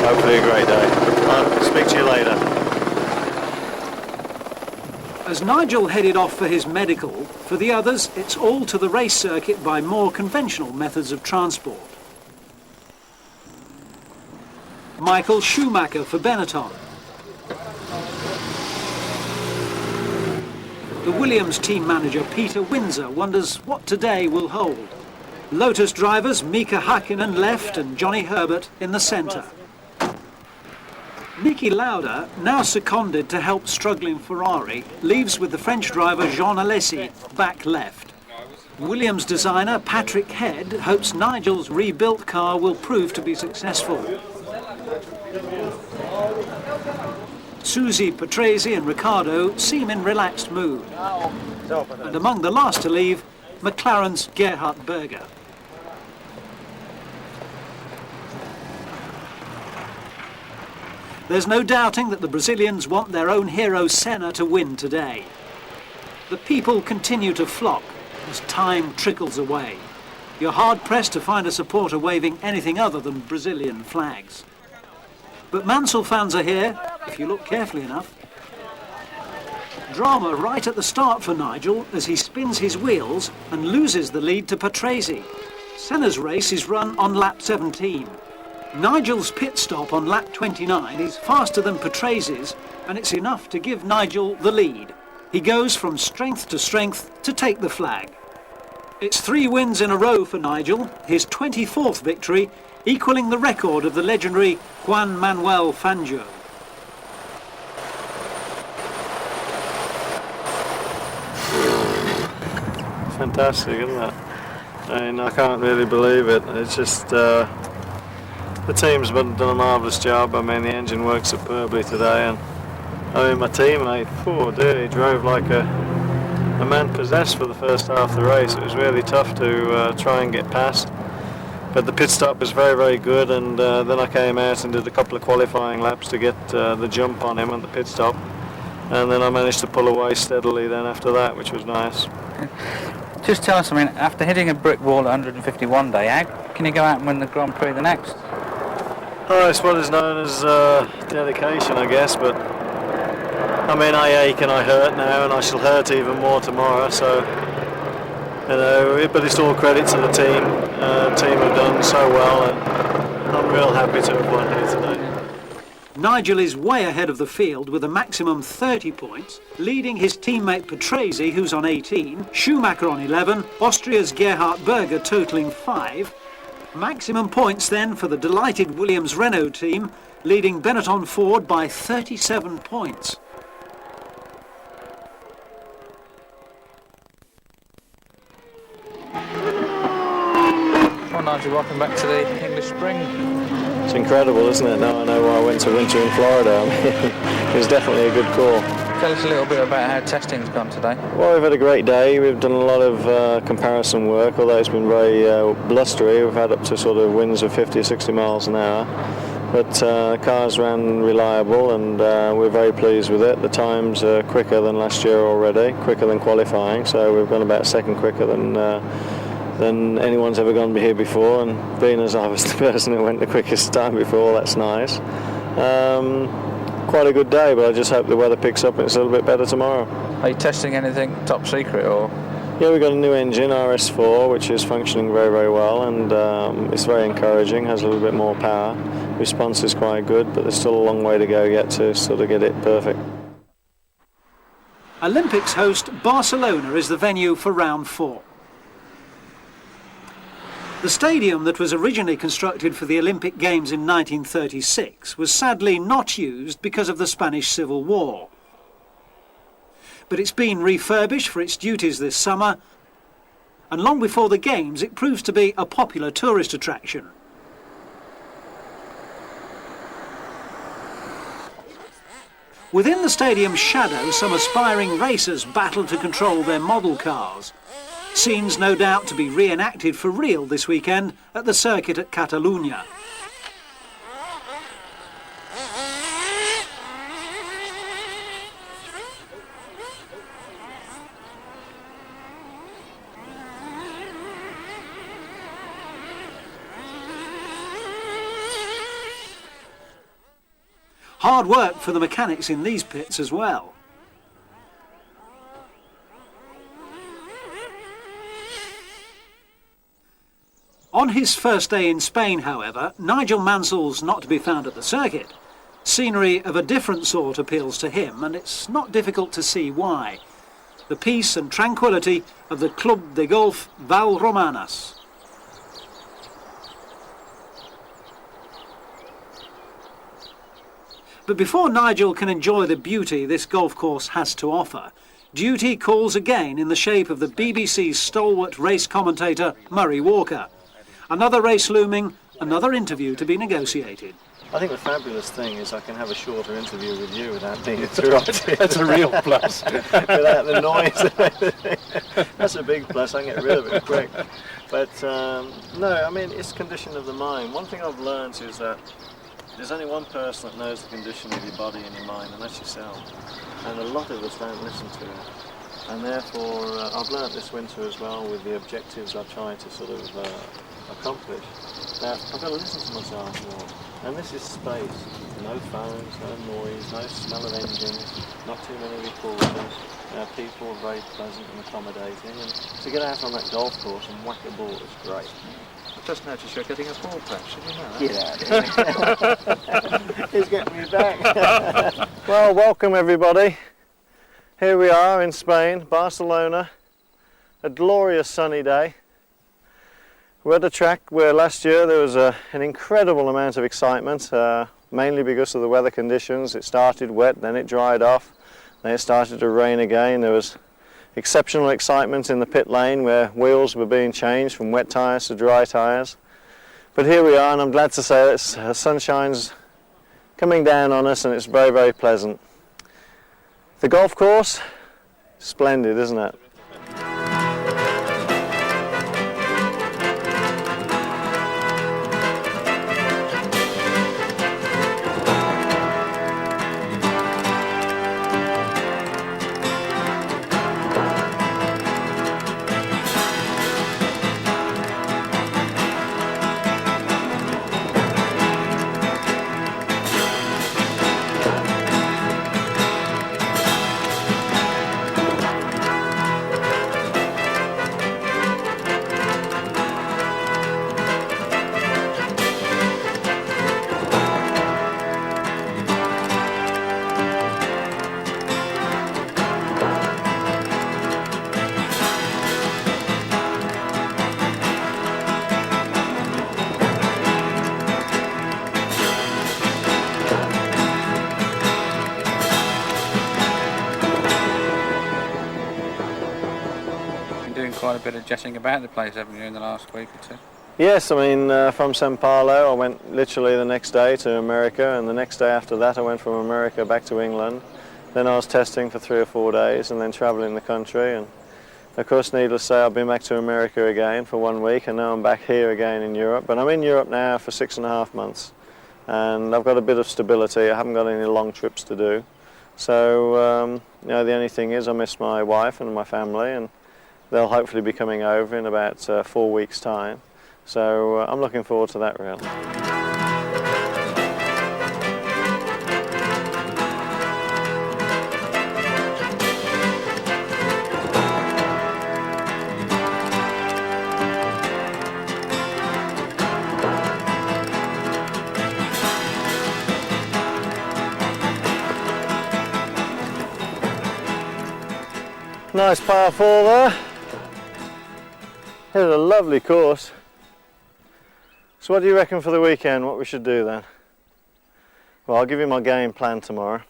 hopefully a great day. I'll speak to you later. As Nigel headed off for his medical, for the others it's all to the race circuit by more conventional methods of transport. Michael Schumacher for Benetton. The Williams team manager Peter Windsor wonders what today will hold. Lotus drivers Mika Hakkinen left and Johnny Herbert in the centre. Niki Lauda, now seconded to help struggling Ferrari, leaves with the French driver Jean Alesi back left. Williams designer Patrick Head hopes Nigel's rebuilt car will prove to be successful. Susi, Patrese and Ricciardo seem in relaxed mood. And among the last to leave, McLaren's Gerhard Berger. There's no doubting that the Brazilians want their own hero Senna to win today. The people continue to flock as time trickles away. You're hard-pressed to find a supporter waving anything other than Brazilian flags. But Mansell fans are here, if you look carefully enough. Drama right at the start for Nigel as he spins his wheels and loses the lead to Patrese. Senna's race is run on lap 17. Nigel's pit stop on lap 29 is faster than Patrice's, and it's enough to give Nigel the lead. He goes from strength to strength to take the flag. It's 3 wins in a row for Nigel, his 24th victory, equalling the record of the legendary Juan Manuel Fangio. Fantastic, isn't it? I mean, I can't really believe it. It's just the team's done a marvellous job. I mean, the engine worked superbly today, and I mean, my teammate, poor dear, he drove like a man possessed for the first half of the race. It was really tough to try and get past, but the pit stop was very, very good, and then I came out and did a couple of qualifying laps to get the jump on him at the pit stop, and then I managed to pull away steadily then after that, which was nice. Just tell us, I mean, after hitting a brick wall at 151 day, how can you go out and win the Grand Prix the next? Oh, it's what is known as dedication, I guess, but I mean, I ache and I hurt now, and I shall hurt even more tomorrow, so, you know, but it's all credit to the team. The team have done so well, and I'm real happy to have won here today. Nigel is way ahead of the field with a maximum 30 points, leading his teammate Patrese, who's on 18, Schumacher on 11, Austria's Gerhard Berger totalling 5. Maximum points then for the delighted Williams-Renault team, leading Benetton Ford by 37 points. Well, Nigel, welcome back to the English Spring. It's incredible, isn't it? Now I know why I went to winter in Florida. I mean, it was definitely a good call. Tell us a little bit about how testing's gone today. Well, we've had a great day. We've done a lot of comparison work, although it's been very blustery. We've had up to sort of winds of 50 or 60 miles an hour. But cars ran reliable, and we're very pleased with it. The times are quicker than last year already, quicker than qualifying, so we've gone about a second quicker than anyone's ever gone here before, and being as I was the person who went the quickest time before, that's nice. Quite a good day, but I just hope the weather picks up and it's a little bit better tomorrow. Are you testing anything top secret, or? Yeah, we've got a new engine, RS4, which is functioning very, very well, and it's very encouraging, has a little bit more power. Response is quite good, but there's still a long way to go yet to sort of get it perfect. Olympics host Barcelona is the venue for round 4. The stadium that was originally constructed for the Olympic Games in 1936 was sadly not used because of the Spanish Civil War. But it's been refurbished for its duties this summer, and long before the Games it proves to be a popular tourist attraction. Within the stadium's shadow, some aspiring racers battle to control their model cars. Scenes no doubt to be reenacted for real this weekend at the circuit at Catalunya. Hard work for the mechanics in these pits as well. On his first day in Spain, however, Nigel Mansell's not to be found at the circuit. Scenery of a different sort appeals to him, and it's not difficult to see why. The peace and tranquility of the Club de Golf Valromanas. But before Nigel can enjoy the beauty this golf course has to offer, duty calls again in the shape of the BBC's stalwart race commentator Murray Walker. Another race looming, another interview to be negotiated. I think the fabulous thing is I can have a shorter interview with you without being interrupted. That's a real plus. Without the noise. That's a big plus, I can get rid of it quick. But no, I mean, it's condition of the mind. One thing I've learned is that there's only one person that knows the condition of your body and your mind, and that's yourself. And a lot of us don't listen to it. And therefore, I've learnt this winter as well with the objectives I try to sort of accomplish, that I've got to listen to myself more. And this is space. no phones, no noise, no smell of engines, not too many reporters. People are very pleasant and accommodating, and to get out on that golf course and whack a ball is great. I've just noticed you're getting a ball patch, did you know that? Get out of here. He's getting me back. Well, welcome everybody. Here we are in Spain, Barcelona. A glorious sunny day. We're at a track where last year there was an incredible amount of excitement, mainly because of the weather conditions. It started wet, then it dried off, then it started to rain again. There was exceptional excitement in the pit lane where wheels were being changed from wet tyres to dry tyres. But here we are, and I'm glad to say that the sunshine's coming down on us and it's very, very pleasant. The golf course, splendid, isn't it? Quite a bit of jetting about the place, haven't you, in the last week or two? Yes, I mean, from Sao Paulo I went literally the next day to America, and the next day after that I went from America back to England. Then I was testing for 3 or 4 days and then travelling the country, and of course, needless to say, I've been back to America again for 1 week, and now I'm back here again in Europe. But I'm in Europe now for 6.5 months, and I've got a bit of stability. I haven't got any long trips to do. So, you know, the only thing is I miss my wife and my family, and they'll hopefully be coming over in about 4 weeks' time. So I'm looking forward to that, really. Nice par 4 there. Here's a lovely course. So what do you reckon for the weekend, what we should do then? Well, I'll give you my game plan tomorrow.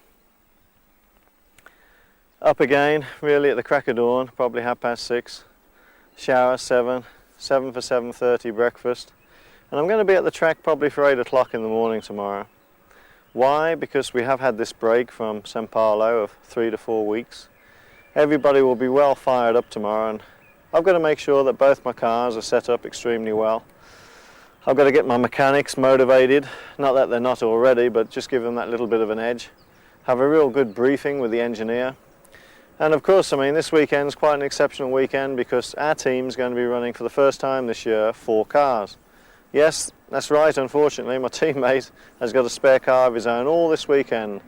Up again, really at the crack of dawn, probably 6:30. Shower 7 for 7:30 breakfast. And I'm going to be at the track probably for 8 o'clock in the morning tomorrow. Why? Because we have had this break from Sao Paulo of 3 to 4 weeks. Everybody will be well fired up tomorrow, and I've got to make sure that both my cars are set up extremely well. I've got to get my mechanics motivated, not that they're not already, but just give them that little bit of an edge. Have a real good briefing with the engineer. And of course, I mean, this weekend's quite an exceptional weekend because our team's going to be running for the first time this year 4 cars. Yes, that's right, unfortunately, my teammate has got a spare car of his own all this weekend.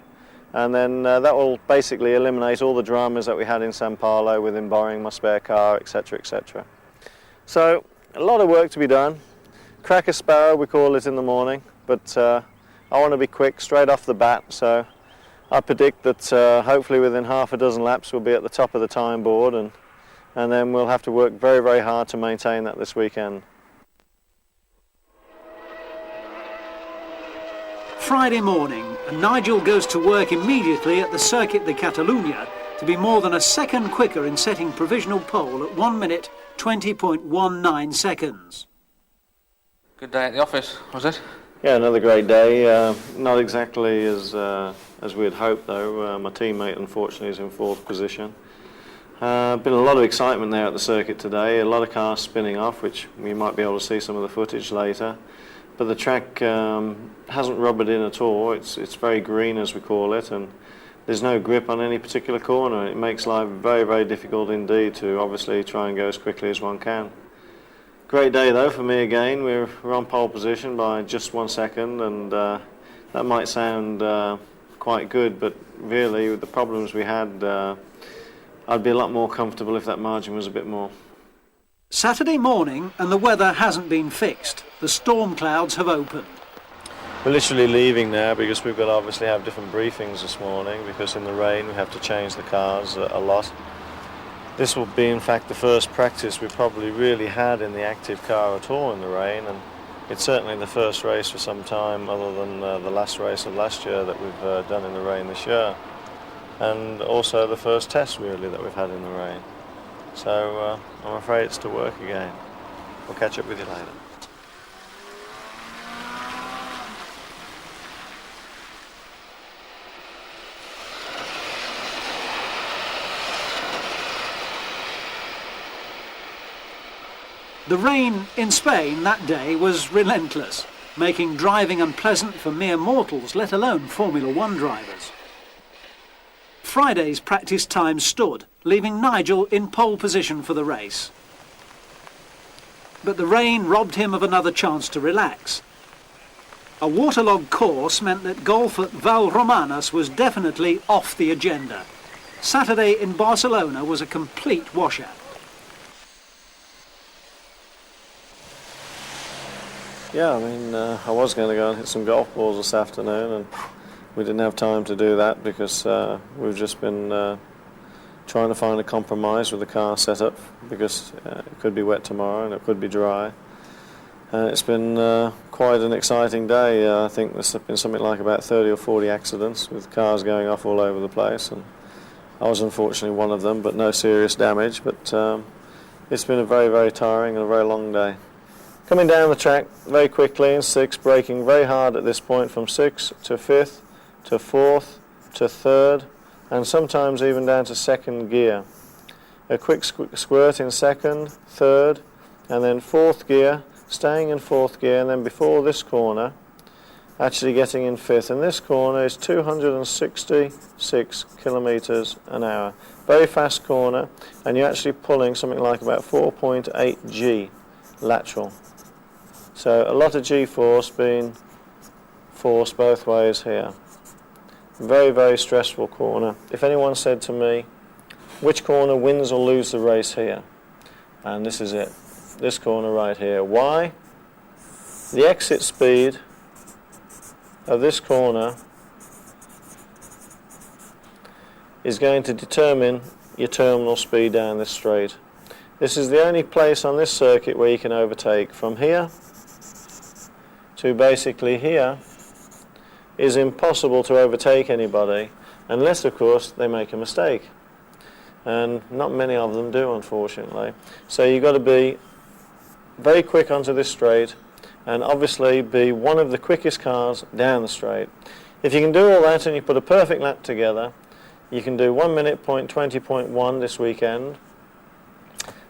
And then that will basically eliminate all the dramas that we had in Sao Paulo with him borrowing my spare car, etc, etc. So, a lot of work to be done. Crack a sparrow, we call it, in the morning, but I want to be quick, straight off the bat, so I predict that hopefully within half a dozen laps we'll be at the top of the time board, and then we'll have to work very, very hard to maintain that this weekend. Friday morning, and Nigel goes to work immediately at the Circuit de Catalunya to be more than a second quicker in setting provisional pole at 1 minute 20.19 seconds. Good day at the office, was it? Yeah, another great day. Not exactly as we had hoped, though. My teammate, unfortunately, is in 4th position. Been a lot of excitement there at the circuit today. A lot of cars spinning off, which we might be able to see some of the footage later. But the track hasn't rubbered in at all. It's very green, as we call it, and there's no grip on any particular corner. It makes life very, very difficult indeed to obviously try and go as quickly as one can. Great day though for me again. We're on pole position by just 1 second, and that might sound quite good, but really with the problems we had, I'd be a lot more comfortable if that margin was a bit more. Saturday morning and the weather hasn't been fixed. The storm clouds have opened. We're literally leaving now because we've got to obviously have different briefings this morning, because in the rain we have to change the cars a lot. This will be in fact the first practice we've probably really had in the active car at all in the rain, and it's certainly the first race for some time other than the last race of last year that we've done in the rain this year, and also the first test really that we've had in the rain. So I'm afraid it's to work again. We'll catch up with you later. The rain in Spain that day was relentless, making driving unpleasant for mere mortals, let alone Formula One drivers. Friday's practice time stood, leaving Nigel in pole position for the race. But the rain robbed him of another chance to relax. A waterlogged course meant that golf at Valromanas was definitely off the agenda. Saturday in Barcelona was a complete washout. Yeah, I mean, I was going to go and hit some golf balls this afternoon, and we didn't have time to do that because we've just been trying to find a compromise with the car setup, because it could be wet tomorrow and it could be dry. It's been quite an exciting day. I think there's been something like about 30 or 40 accidents with cars going off all over the place, and I was unfortunately one of them, but no serious damage. But it's been a very, very tiring and a very long day. Coming down the track very quickly in 6th, braking very hard at this point from 6th to 5th to 4th to 3rd, and sometimes even down to 2nd gear. A quick squirt in 2nd, 3rd, and then 4th gear, staying in 4th gear, and then before this corner, actually getting in 5th. And this corner is 266 kilometres an hour. Very fast corner, and you're actually pulling something like about 4.8 G lateral. So a lot of G-force being forced both ways here. Very, very stressful corner. If anyone said to me, which corner wins or loses the race here? And this is it. This corner right here. Why? The exit speed of this corner is going to determine your terminal speed down this straight. This is the only place on this circuit where you can overtake. From here to basically here is impossible to overtake anybody, unless of course they make a mistake, and not many of them do, unfortunately. So you've got to be very quick onto this straight, and obviously be one of the quickest cars down the straight. If you can do all that and you put a perfect lap together, you can do 1 minute point 20.1 this weekend,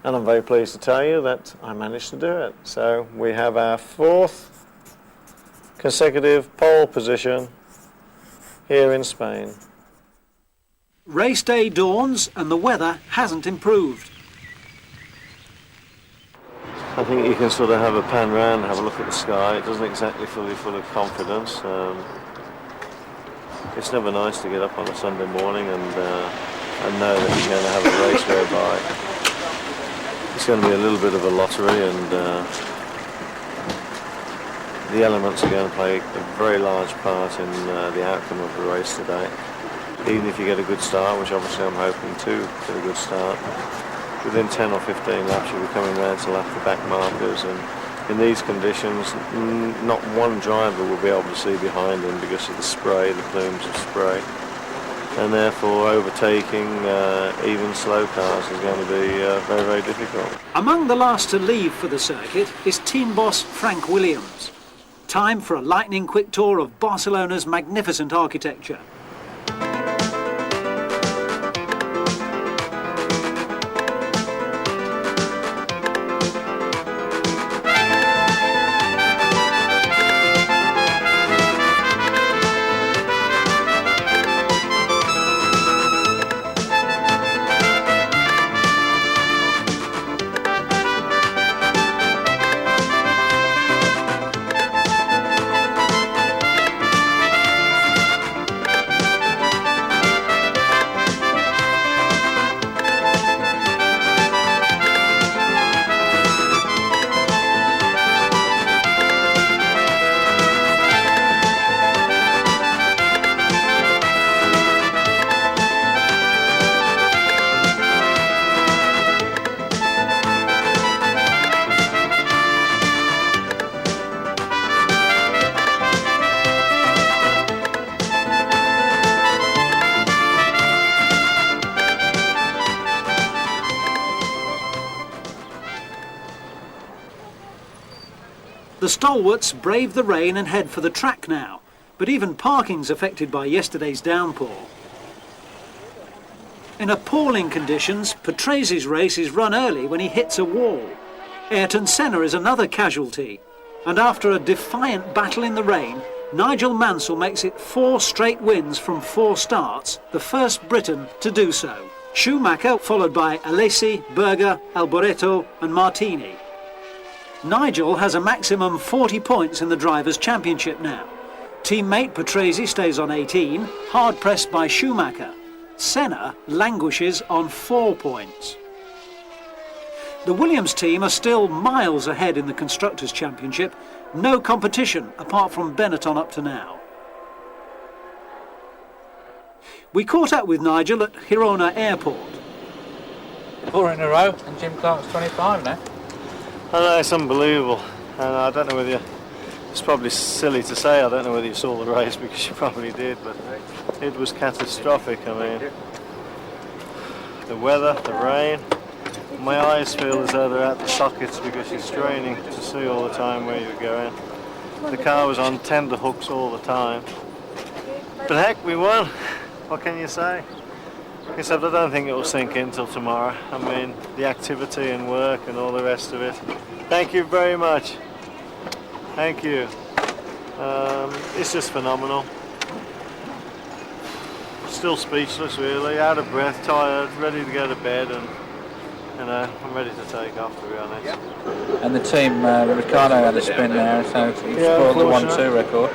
and I'm very pleased to tell you that I managed to do it. So we have our 4th consecutive pole position here in Spain. Race day dawns and the weather hasn't improved. I think you can sort of have a pan round and have a look at the sky. It doesn't exactly fill you full of confidence. It's never nice to get up on a Sunday morning and know that you're going to have a race whereby it's going to be a little bit of a lottery, and the elements are going to play a very large part in the outcome of the race today. Even if you get a good start, which obviously I'm hoping to get a good start, within 10 or 15 laps you'll be coming round to lap the back markers, and in these conditions not one driver will be able to see behind them because of the spray, the plumes of spray, and therefore overtaking even slow cars is going to be very, very difficult. Among the last to leave for the circuit is team boss Frank Williams. Time for a lightning quick tour of Barcelona's magnificent architecture. The stalwarts brave the rain and head for the track now, but even parking's affected by yesterday's downpour. In appalling conditions, Patrese race is run early when he hits a wall. Ayrton Senna is another casualty, and after a defiant battle in the rain, Nigel Mansell makes it 4 straight wins from 4 starts, the first Briton to do so. Schumacher followed by Alesi, Berger, Alboreto and Martini. Nigel has a maximum 40 points in the Drivers' Championship now. Teammate Patrese stays on 18, hard pressed by Schumacher. Senna languishes on 4 points. The Williams team are still miles ahead in the Constructors' Championship. No competition apart from Benetton up to now. We caught up with Nigel at Girona Airport. 4 in a row, and Jim Clark's 25 now. I know, it's unbelievable. And I don't know whether it's probably silly to say, I don't know whether you saw the race, because you probably did, but it was catastrophic. I mean, the weather, the rain, my eyes feel as though they're at the sockets because you're straining to see all the time where you're going. The car was on tender hooks all the time. But heck, we won. What can you say? Except I don't think it will sink in till tomorrow. I mean, the activity and work and all the rest of it. Thank you very much. Thank you. It's just phenomenal. Still speechless, really, out of breath, tired, ready to go to bed, and you know, I'm ready to take off, to be honest. And the team, Ricciardo had a spin there, so he spoiled the 1-2 record.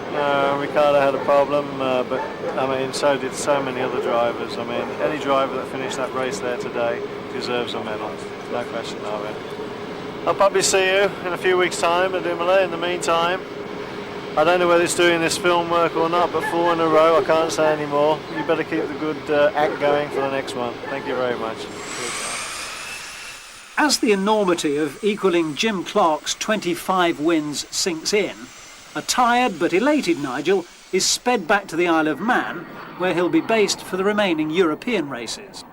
Ricciardo had a problem, but I mean, so did so many other drivers. I mean, any driver that finished that race there today deserves a medal, no question of it. I'll probably see you in a few weeks' time at Imola. In the meantime, I don't know whether it's doing this film work or not, but 4 in a row, I can't say any more. You better keep the good act going for the next one. Thank you very much. As the enormity of equalling Jim Clark's 25 wins sinks in, a tired but elated Nigel is sped back to the Isle of Man, where he'll be based for the remaining European races.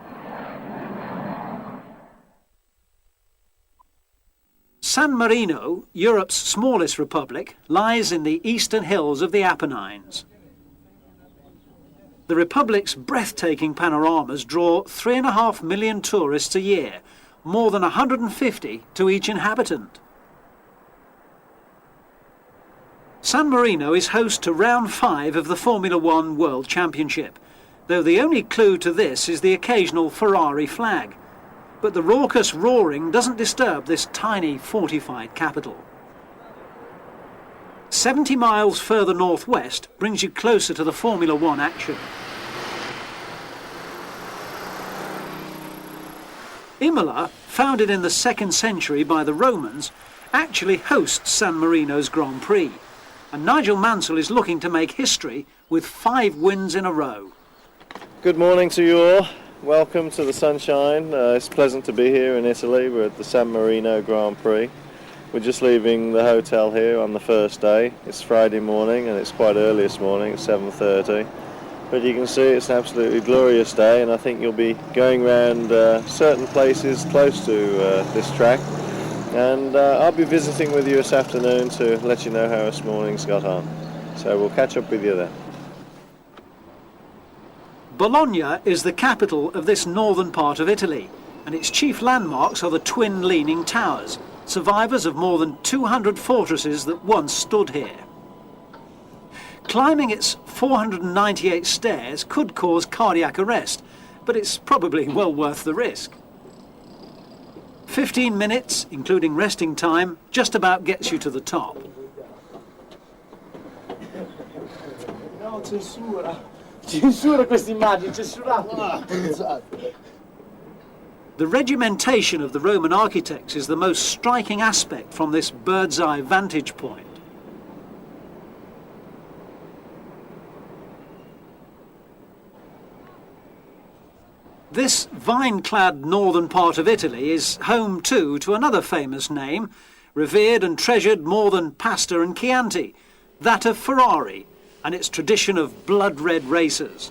San Marino, Europe's smallest republic, lies in the eastern hills of the Apennines. The republic's breathtaking panoramas draw 3.5 million tourists a year, more than 150 to each inhabitant. San Marino is host to round 5 of the Formula One World Championship, though the only clue to this is the occasional Ferrari flag. But the raucous roaring doesn't disturb this tiny fortified capital. 70 miles further northwest brings you closer to the Formula One action. Imola, founded in the 2nd century by the Romans, actually hosts San Marino's Grand Prix, and Nigel Mansell is looking to make history with 5 wins in a row. Good morning to you all. Welcome to the sunshine. It's pleasant to be here in Italy. We're at the San Marino Grand Prix. We're just leaving the hotel here on the first day. It's Friday morning and it's quite early this morning, it's 7:30. But you can see it's an absolutely glorious day, and I think you'll be going around certain places close to this track. And I'll be visiting with you this afternoon to let you know how this morning's got on. So we'll catch up with you then. Bologna is the capital of this northern part of Italy, and its chief landmarks are the twin leaning towers, survivors of more than 200 fortresses that once stood here. Climbing its 498 stairs could cause cardiac arrest, but it's probably well worth the risk. 15 minutes, including resting time, just about gets you to the top. No, censura. Censura queste immagini, censurate. The regimentation of the Roman architects is the most striking aspect from this bird's-eye vantage point. This vine-clad northern part of Italy is home too to another famous name, revered and treasured more than pasta and Chianti, that of Ferrari, and its tradition of blood-red racers.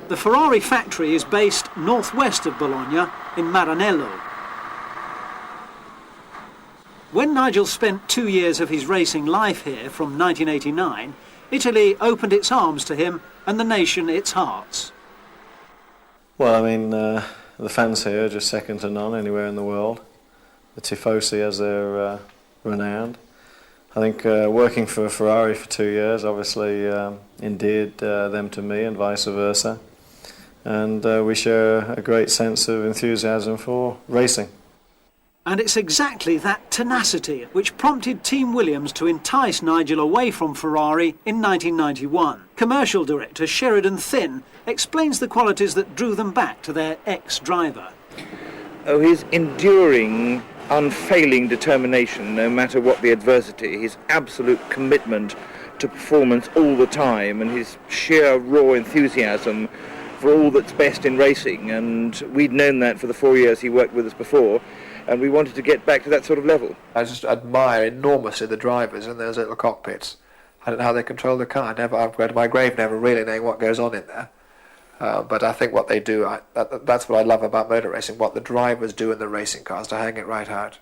The Ferrari factory is based northwest of Bologna in Maranello. When Nigel spent 2 years of his racing life here from 1989, Italy opened its arms to him and the nation its hearts. Well, I mean, the fans here are just second to none anywhere in the world. The tifosi, as they're renowned. I think working for Ferrari for 2 years obviously endeared them to me and vice versa. And we share a great sense of enthusiasm for racing. And it's exactly that tenacity which prompted Team Williams to entice Nigel away from Ferrari in 1991. Commercial director Sheridan Thinn explains the qualities that drew them back to their ex-driver. Oh, his enduring, unfailing determination, no matter what the adversity, his absolute commitment to performance all the time, and his sheer raw enthusiasm for all that's best in racing. And we'd known that for the 4 years he worked with us before, and we wanted to get back to that sort of level. I just admire enormously the drivers in those little cockpits. I don't know how they control the car. I've go to my grave never really knowing what goes on in there. But I think what they do, that's what I love about motor racing, what the drivers do in the racing cars to hang it right out.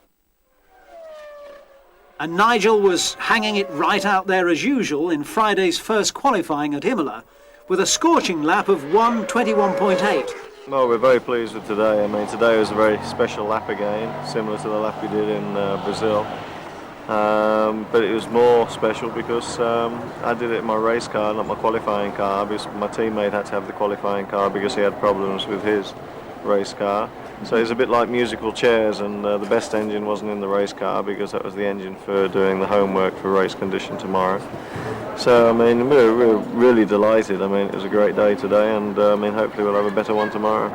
And Nigel was hanging it right out there as usual in Friday's first qualifying at Imola, with a scorching lap of 1:21.8. Well, we're very pleased with today. I mean, today was a very special lap again, similar to the lap we did in Brazil. But it was more special because I did it in my race car, not my qualifying car, because my teammate had to have the qualifying car because he had problems with his race car. So it's a bit like musical chairs, and the best engine wasn't in the race car because that was the engine for doing the homework for race condition tomorrow. So, I mean, we're really delighted. I mean, it was a great day today, and I mean, hopefully we'll have a better one tomorrow.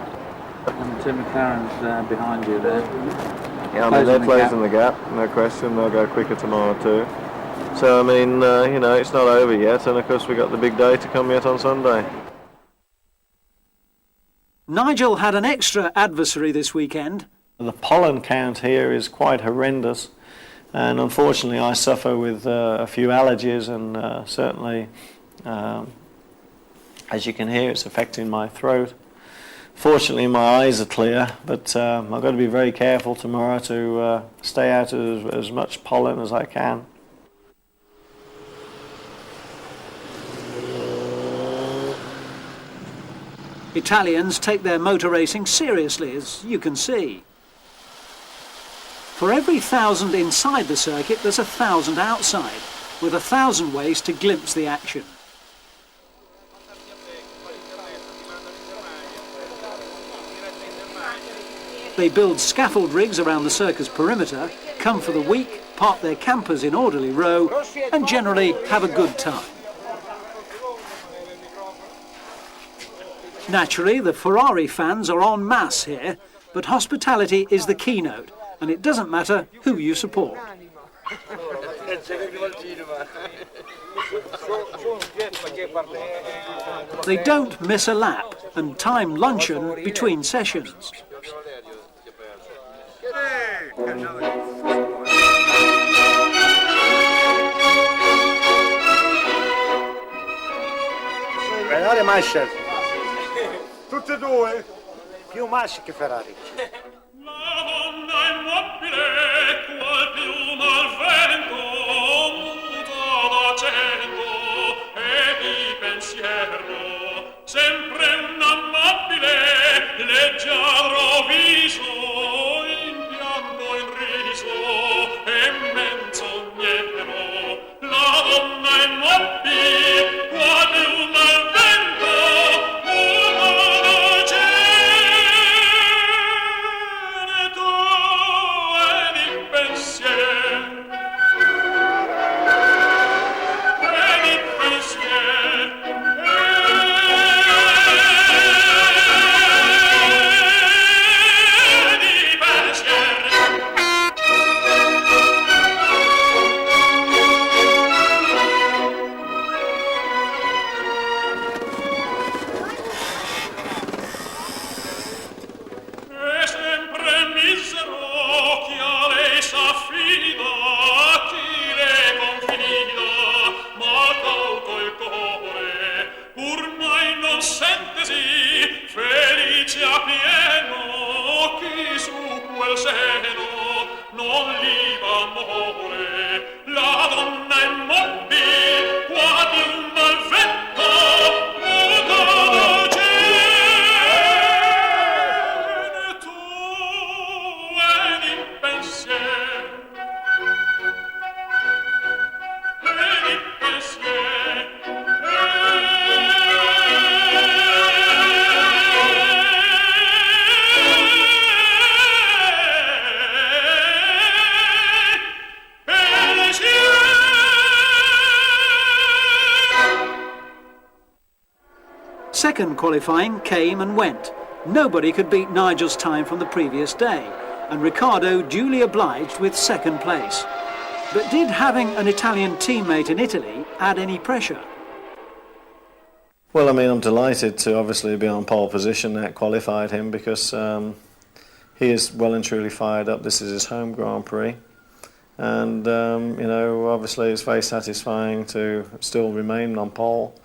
And Tim McLaren's behind you there. Yeah, I mean, they're closing the gap, no question. They'll go quicker tomorrow too. So, I mean, you know, it's not over yet, and of course we've got the big day to come yet on Sunday. Nigel had an extra adversary this weekend. The pollen count here is quite horrendous, and unfortunately I suffer with a few allergies, and certainly, as you can hear, it's affecting my throat. Fortunately my eyes are clear, but I've got to be very careful tomorrow to stay out of as much pollen as I can. Italians take their motor racing seriously, as you can see. For every 1,000 inside the circuit, there's 1,000 outside, with 1,000 ways to glimpse the action. They build scaffold rigs around the circus perimeter, come for the week, park their campers in orderly row, and generally have a good time. Naturally, the Ferrari fans are en masse here, but hospitality is the keynote, and it doesn't matter who you support. They don't miss a lap and time luncheon between sessions. Ferrari mai scelto. Tutte e due? Più Massi che Ferrari. La donna immobile, qual piuma al vento, muta d'accento e di pensiero, sempre un amabile, leggiadro viso, in pianto in riso e menzognero. La donna immobile, qual piuma al vento, muta d'accento. sentesi, felice a pieno, chi su quel seno non liva amore, la donna immobile, qua di un malvetto, muta gene, tu ed in pensier, ed in pensier, Second qualifying came and went. Nobody could beat Nigel's time from the previous day, and Riccardo duly obliged with second place. But did having an Italian teammate in Italy add any pressure? Well, I mean, I'm delighted to obviously be on pole position. That qualified him because he is well and truly fired up. This is his home Grand Prix. And, you know, obviously it's very satisfying to still remain on pole.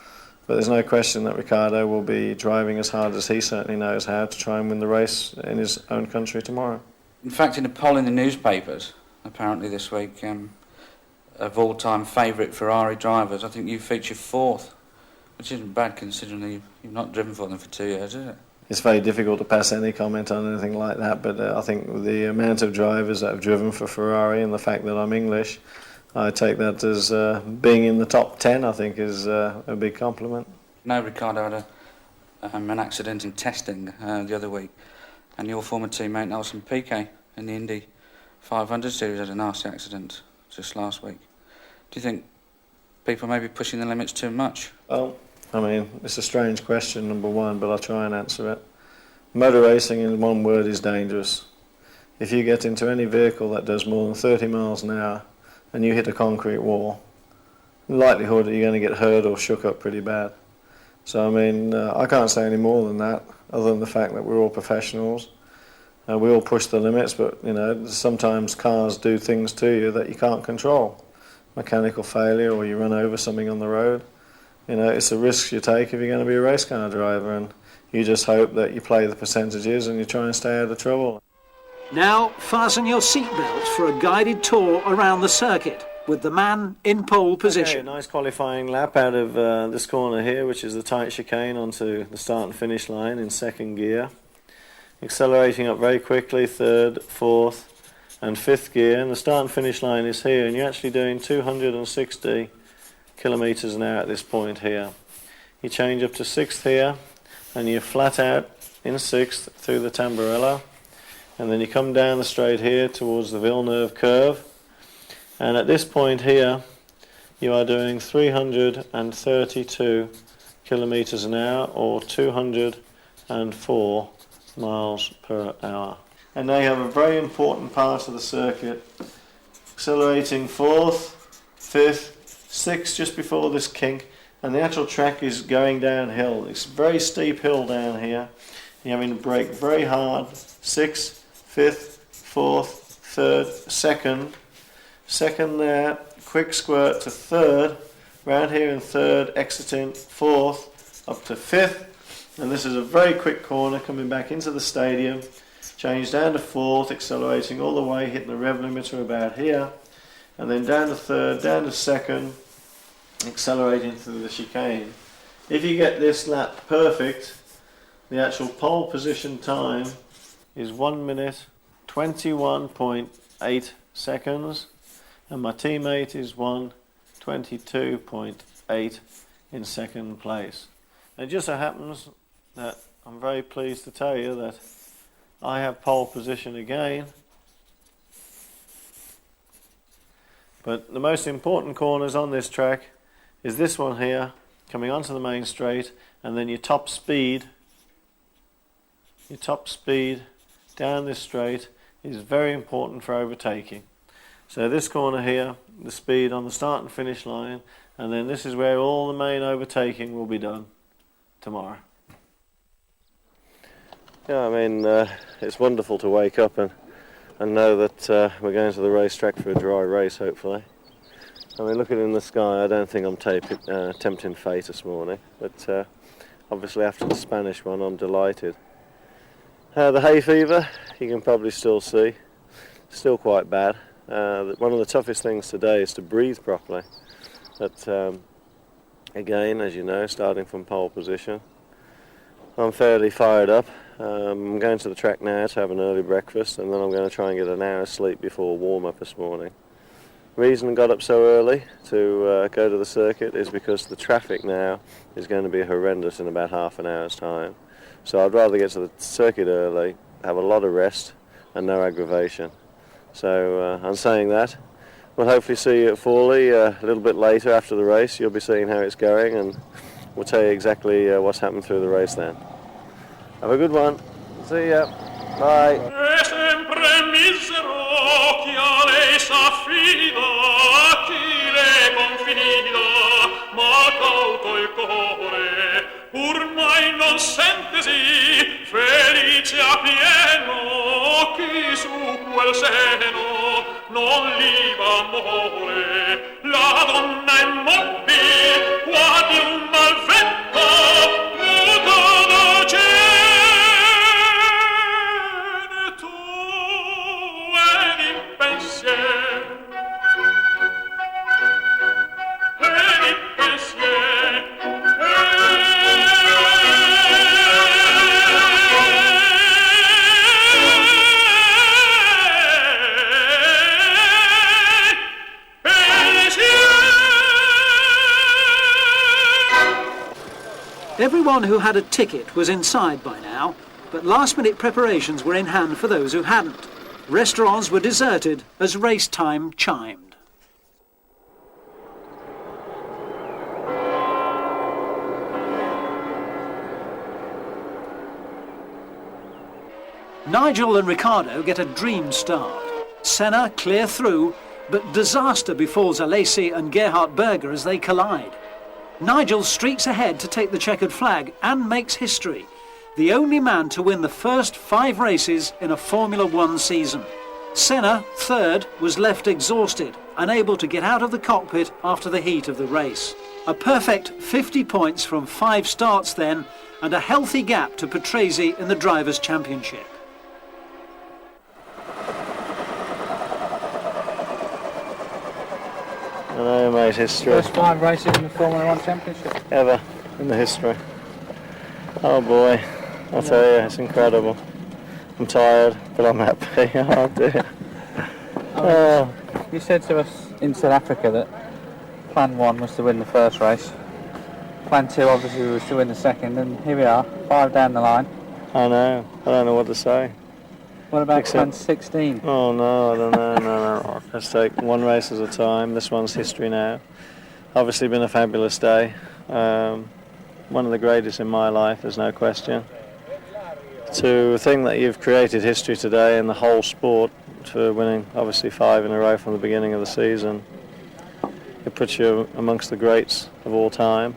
But there's no question that Riccardo will be driving as hard as he certainly knows how to try and win the race in his own country tomorrow. In fact, in a poll in the newspapers, apparently this week, of all-time favourite Ferrari drivers, I think you feature fourth, which isn't bad considering you've not driven for them for 2 years, is it? It's very difficult to pass any comment on anything like that, but I think with the amount of drivers that have driven for Ferrari and the fact that I'm English, I take that as being in the top 10, I think, is a big compliment. No, Riccardo had an accident in testing the other week, and your former teammate Nelson Piquet in the Indy 500 series had a nasty accident just last week. Do you think people may be pushing the limits too much? Well, I mean, it's a strange question, number one, but I'll try and answer it. Motor racing, in one word, is dangerous. If you get into any vehicle that does more than 30 miles an hour and you hit a concrete wall, the likelihood that you're going to get hurt or shook up pretty bad. So, I mean, I can't say any more than that, other than the fact that we're all professionals. We all push the limits, but, you know, sometimes cars do things to you that you can't control. Mechanical failure, or you run over something on the road. You know, it's a risk you take if you're going to be a race car driver, and you just hope that you play the percentages and you try and stay out of trouble. Now fasten your seatbelts for a guided tour around the circuit with the man in pole position. Okay, nice qualifying lap out of this corner here, which is the tight chicane onto the start and finish line in second gear. Accelerating up very quickly, third, fourth and fifth gear, and the start and finish line is here, and you're actually doing 260 kilometers an hour at this point here. You change up to sixth here, and you're flat out in sixth through the Tamburello, and then you come down the straight here towards the Villeneuve curve, and at this point here you are doing 332 kilometers an hour, or 204 miles per hour. And now you have a very important part of the circuit, accelerating fourth, fifth, sixth just before this kink, and the actual track is going downhill. It's a very steep hill down here. You're having to brake very hard. Sixth, fifth, fourth, third, second there, quick squirt to third, round here in third, exiting fourth, up to fifth, and this is a very quick corner coming back into the stadium, change down to fourth, accelerating all the way, hitting the rev limiter about here, and then down to third, down to second, accelerating through the chicane. If you get this lap perfect, the actual pole position time is 1 minute 21.8 seconds, and my teammate is 1:22.8 in second place. And it just so happens that I'm very pleased to tell you that I have pole position again. But the most important corners on this track is this one here, coming onto the main straight, and then your top speed down this straight is very important for overtaking. So this corner here, the speed on the start and finish line, and then this is where all the main overtaking will be done tomorrow. Yeah, I mean, it's wonderful to wake up and know that we're going to the racetrack for a dry race, hopefully. I mean, looking in the sky, I don't think I'm tempting fate this morning, but obviously after the Spanish one, I'm delighted. The hay fever, you can probably still see, still quite bad. One of the toughest things today is to breathe properly. But again, as you know, starting from pole position, I'm fairly fired up. I'm going to the track now to have an early breakfast, and then I'm going to try and get an hour's sleep before warm-up this morning. The reason I got up so early to go to the circuit is because the traffic now is going to be horrendous in about half an hour's time. So I'd rather get to the circuit early, have a lot of rest and no aggravation. So I'm saying that. We'll hopefully see you at Forley a little bit later after the race. You'll be seeing how it's going, and we'll tell you exactly what's happened through the race then. Have a good one. See ya. Bye. Ormai non sentesi felice a pieno chi su quel seno non li va amore. La donna è mobile quasi un malvento muto docente tu ed in pensiero ed in pensiero. Everyone who had a ticket was inside by now, but last-minute preparations were in hand for those who hadn't. Restaurants were deserted as race time chimed. Nigel and Ricciardo get a dream start. Senna clear through, but disaster befalls Alesi and Gerhard Berger as they collide. Nigel streaks ahead to take the checkered flag and makes history, the only man to win the first 5 races in a Formula One season. Senna, third, was left exhausted, unable to get out of the cockpit after the heat of the race. A perfect 50 points from 5 starts then, and a healthy gap to Prix in the Drivers' Championship. I know, mate, history. First 5 races in the Formula One Championship. Ever in the history. Oh boy, I'll tell you, it's incredible. I'm tired, but I'm happy. Oh dear. Oh. You said to us in South Africa that plan 1 was to win the first race. Plan 2 obviously was to win the second, and here we are, 5 down the line. I know, I don't know what to say. What about plan 16? Oh no, I don't know, no. Let's take one race at a time. This one's history now. Obviously been a fabulous day. One of the greatest in my life, there's no question. To think that you've created history today in the whole sport for winning obviously 5 in a row from the beginning of the season, it puts you amongst the greats of all time.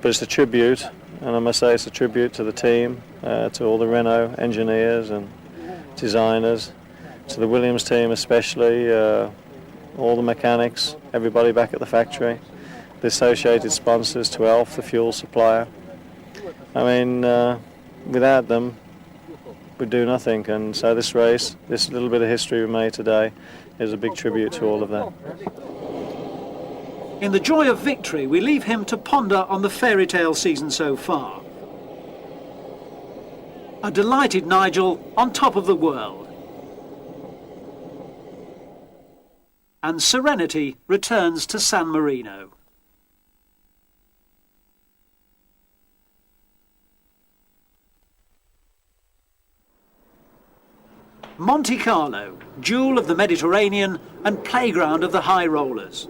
But it's a tribute, and I must say it's a tribute to the team, to all the Renault engineers and designers, to the Williams team especially, all the mechanics, everybody back at the factory, the associated sponsors, to Elf, the fuel supplier. I mean, without them, we'd do nothing, and so this race, this little bit of history we made today, is a big tribute to all of them. In the joy of victory, we leave him to ponder on the fairy tale season so far. A delighted Nigel on top of the world. And serenity returns to San Marino. Monte Carlo, jewel of the Mediterranean and playground of the high rollers.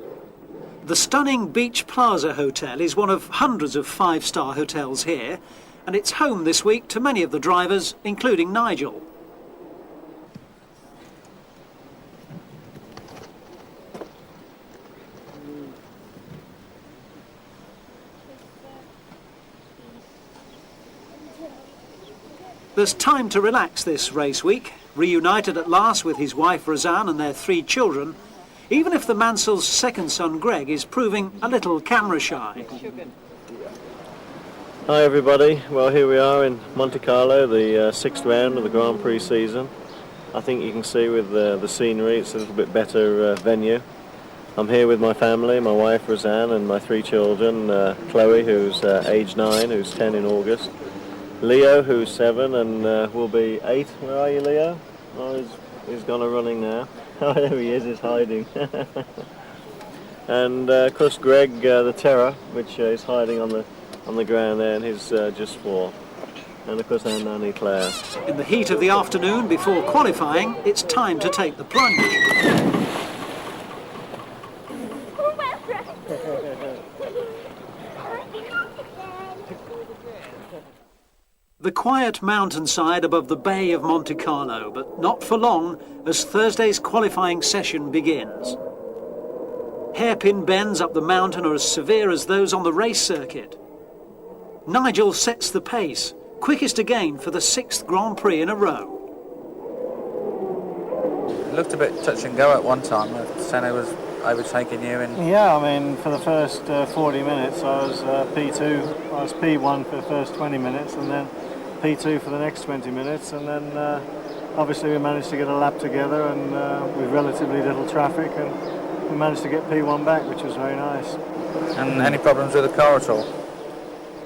The stunning Beach Plaza Hotel is one of hundreds of 5-star hotels here, and it's home this week to many of the drivers, including Nigel. There's time to relax this race week, reunited at last with his wife Roseanne and their 3 children, even if the Mansell's second son Greg is proving a little camera shy. Hi everybody, well here we are in Monte Carlo, the sixth round of the Grand Prix season. I think you can see with the scenery it's a little bit better venue. I'm here with my family, my wife Roseanne and my three children, Chloe who's age 9, who's 10 in August, Leo who's 7 and will be 8. Where are you, Leo? Oh, he's gone running now. Oh, there he is, he's hiding. And of course Greg the Terror, which is hiding on the ground there, and he's just 4. And of course our nanny Claire. In the heat of the afternoon before qualifying, it's time to take the plunge. The quiet mountainside above the Bay of Monte Carlo, but not for long as Thursday's qualifying session begins. Hairpin bends up the mountain are as severe as those on the race circuit. Nigel sets the pace, quickest again for the 6th Grand Prix in a row. It looked a bit touch and go at one time. Senna was overtaking you. Yeah, I mean, for the first 40 minutes I was P2, I was P1 for the first 20 minutes and then P2 for the next 20 minutes, and then obviously we managed to get a lap together and with relatively little traffic, and we managed to get P1 back, which was very nice. And any problems with the car at all?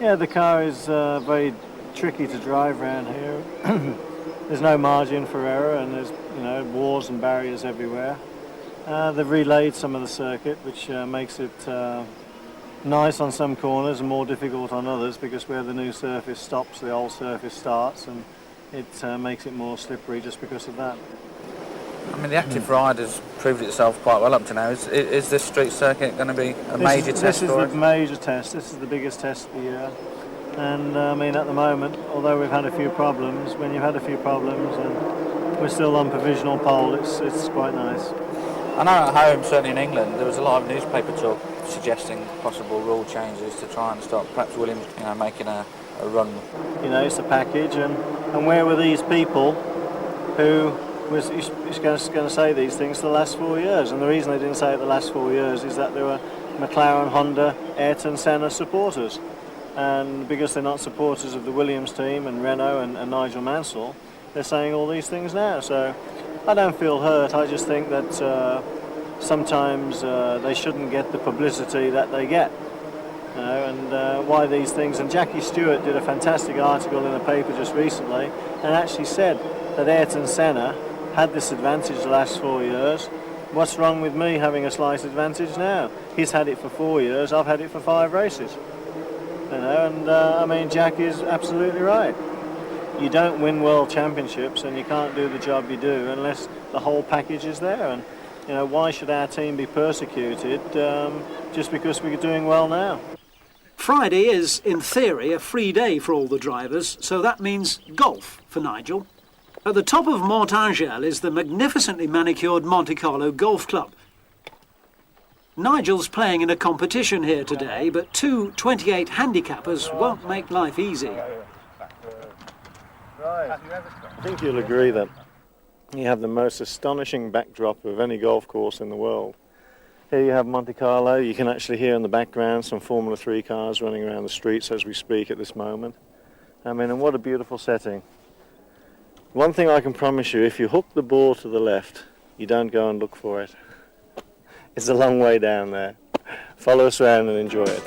Yeah, the car is very tricky to drive around here. There's no margin for error, and there's walls and barriers everywhere. They've relayed some of the circuit, which makes it nice on some corners and more difficult on others, because where the new surface stops, the old surface starts, and it makes it more slippery just because of that. I mean, the active ride has proved itself quite well up to now. Is this street circuit going to be a major test for This is the major test. This is the biggest test of the year. And I mean, at the moment, although we've had a few problems, when you've had a few problems and we're still on provisional pole, it's quite nice. I know at home, certainly in England, there was a lot of newspaper talk suggesting possible rule changes to try and stop perhaps Williams making a run. It's a package, and where were these people who was going to say these things for the last 4 years? And the reason they didn't say it the last 4 years is that they were McLaren, Honda, Ayrton Senna supporters. And because they're not supporters of the Williams team and Renault and Nigel Mansell, they're saying all these things now. So I don't feel hurt. I just think that sometimes they shouldn't get the publicity that they get. And why these things. And Jackie Stewart did a fantastic article in the paper just recently and actually said that Ayrton Senna had this advantage the last 4 years. What's wrong with me having a slight advantage now? He's had it for 4 years, I've had it for 5 races. And I mean, Jack is absolutely right. You don't win world championships and you can't do the job you do unless the whole package is there. And why should our team be persecuted just because we're doing well now? Friday is, in theory, a free day for all the drivers, so that means golf for Nigel. At the top of Mont Angel is the magnificently manicured Monte Carlo Golf Club. Nigel's playing in a competition here today, but 2 28 handicappers won't make life easy. I think you'll agree that you have the most astonishing backdrop of any golf course in the world. Here you have Monte Carlo. You can actually hear in the background some Formula 3 cars running around the streets as we speak at this moment. I mean, and what a beautiful setting. One thing I can promise you, if you hook the ball to the left, you don't go and look for it. It's a long way down there. Follow us around and enjoy it.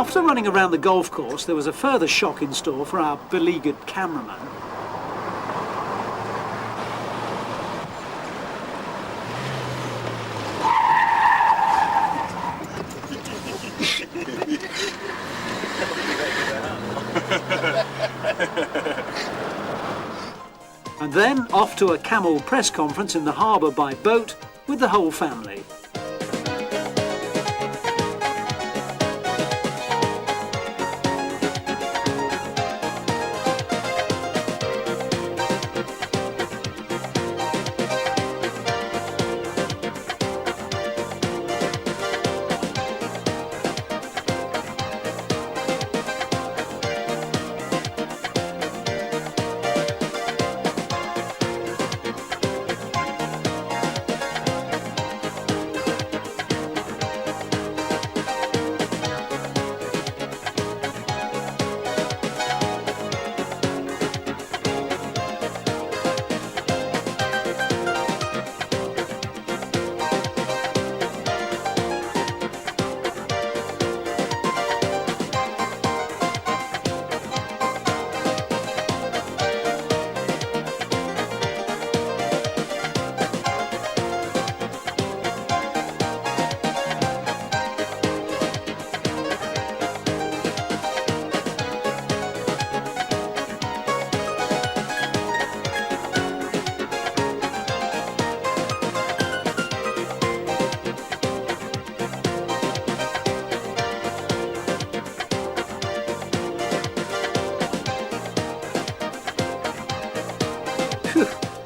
After running around the golf course, there was a further shock in store for our beleaguered cameraman. And then off to a camel press conference in the harbour by boat with the whole family.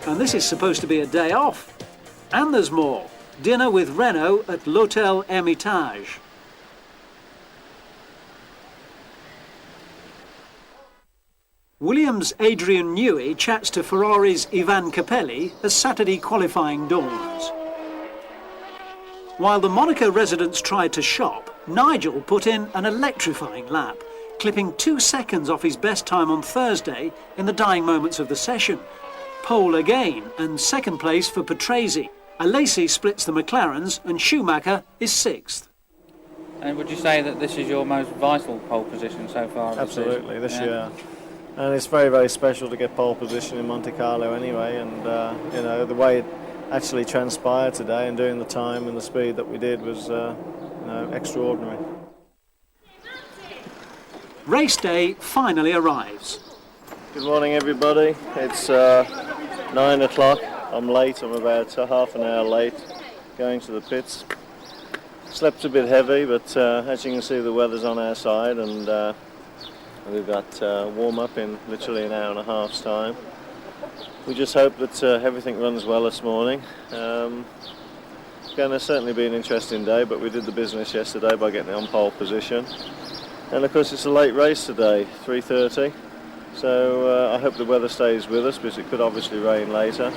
And this is supposed to be a day off. And there's more. Dinner with Renault at l'Hôtel Hermitage. Williams' Adrian Newey chats to Ferrari's Ivan Capelli as Saturday qualifying dawns. While the Monaco residents tried to shop, Nigel put in an electrifying lap, clipping 2 seconds off his best time on Thursday in the dying moments of the session. Pole again, and second place for Prix. Alesi splits the McLarens, and Schumacher is 6th. And would you say that this is your most vital pole position so far? Absolutely, this year. And it's very, very special to get pole position in Monte Carlo anyway, and you know, the way it actually transpired today and doing the time and the speed that we did was you know, extraordinary. Race day finally arrives. Good morning everybody, it's 9 o'clock, I'm late, I'm about half an hour late going to the pits. Slept a bit heavy, but as you can see the weather's on our side, and we've got warm-up in literally an hour and a half's time. We just hope that everything runs well this morning. It's going to certainly be an interesting day, but we did the business yesterday by getting on pole position. And of course it's a late race today, 3:30. So I hope the weather stays with us, because it could obviously rain later.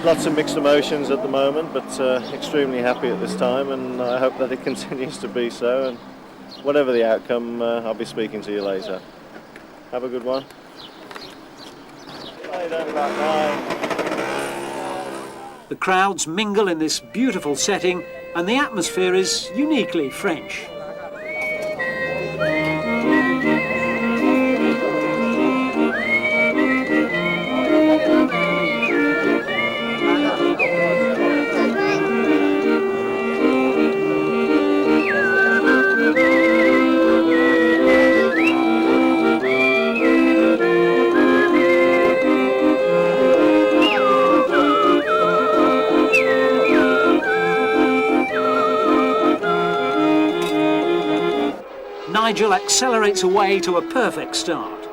Lots of mixed emotions at the moment, but extremely happy at this time, and I hope that it continues to be so. And whatever the outcome, I'll be speaking to you later. Have a good one. The crowds mingle in this beautiful setting, and the atmosphere is uniquely French. Nigel accelerates away to a perfect start.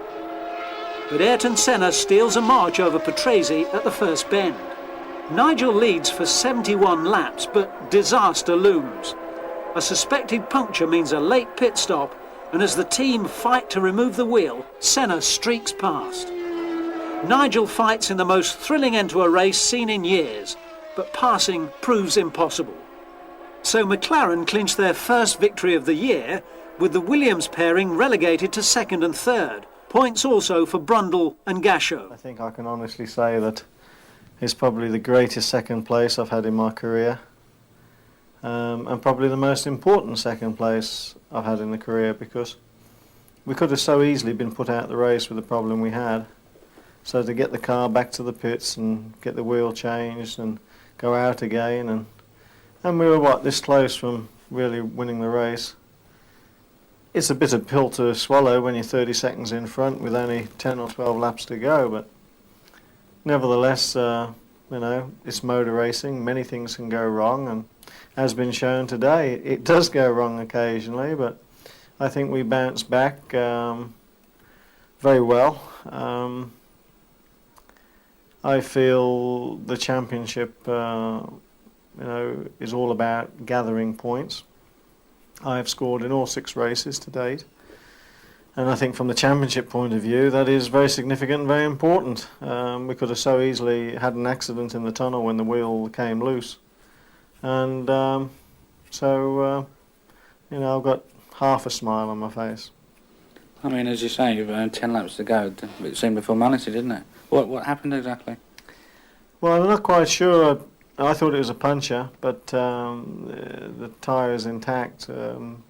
But Ayrton Senna steals a march over Prix at the first bend. Nigel leads for 71 laps, but disaster looms. A suspected puncture means a late pit stop, and as the team fight to remove the wheel, Senna streaks past. Nigel fights in the most thrilling end to a race seen in years, but passing proves impossible. So McLaren clinched their first victory of the year, with the Williams pairing relegated to second and third. Points also for Brundle and Gachot. I think I can honestly say that it's probably the greatest second place I've had in my career. and probably the most important second place I've had in the career, because we could have so easily been put out of the race with the problem we had. So to get the car back to the pits and get the wheel changed and go out again, and we were this close from really winning the race. It's a bitter pill to swallow when you're 30 seconds in front with only 10 or 12 laps to go, but nevertheless, it's motor racing. Many things can go wrong, and as been shown today, it does go wrong occasionally, but I think we bounced back very well. I feel the championship, is all about gathering points. I have scored in all 6 races to date, and I think from the championship point of view that is very significant and very important. We could have so easily had an accident in the tunnel when the wheel came loose, and I've got half a smile on my face. I mean, as you say, you've only 10 laps to go. It seemed a formality, didn't it? What happened exactly? Well, I'm not quite sure. I thought it was a puncture, but the tyre is intact.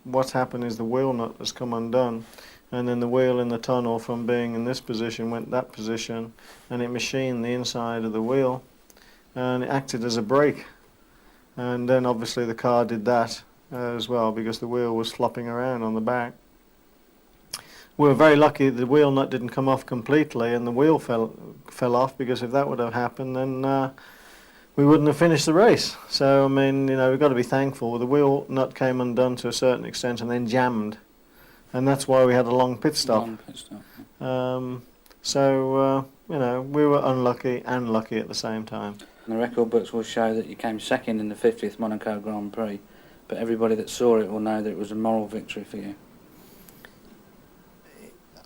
What's happened is the wheel nut has come undone, and then the wheel in the tunnel from being in this position went that position, and it machined the inside of the wheel, and it acted as a brake. And then obviously the car did that as well, because the wheel was flopping around on the back. We were very lucky the wheel nut didn't come off completely and the wheel fell off, because if that would have happened, then we wouldn't have finished the race. So, I mean, we've got to be thankful. The wheel nut came undone to a certain extent and then jammed, and that's why we had a long pit stop. We were unlucky and lucky at the same time. And the record books will show that you came second in the 50th Monaco Grand Prix, but everybody that saw it will know that it was a moral victory for you.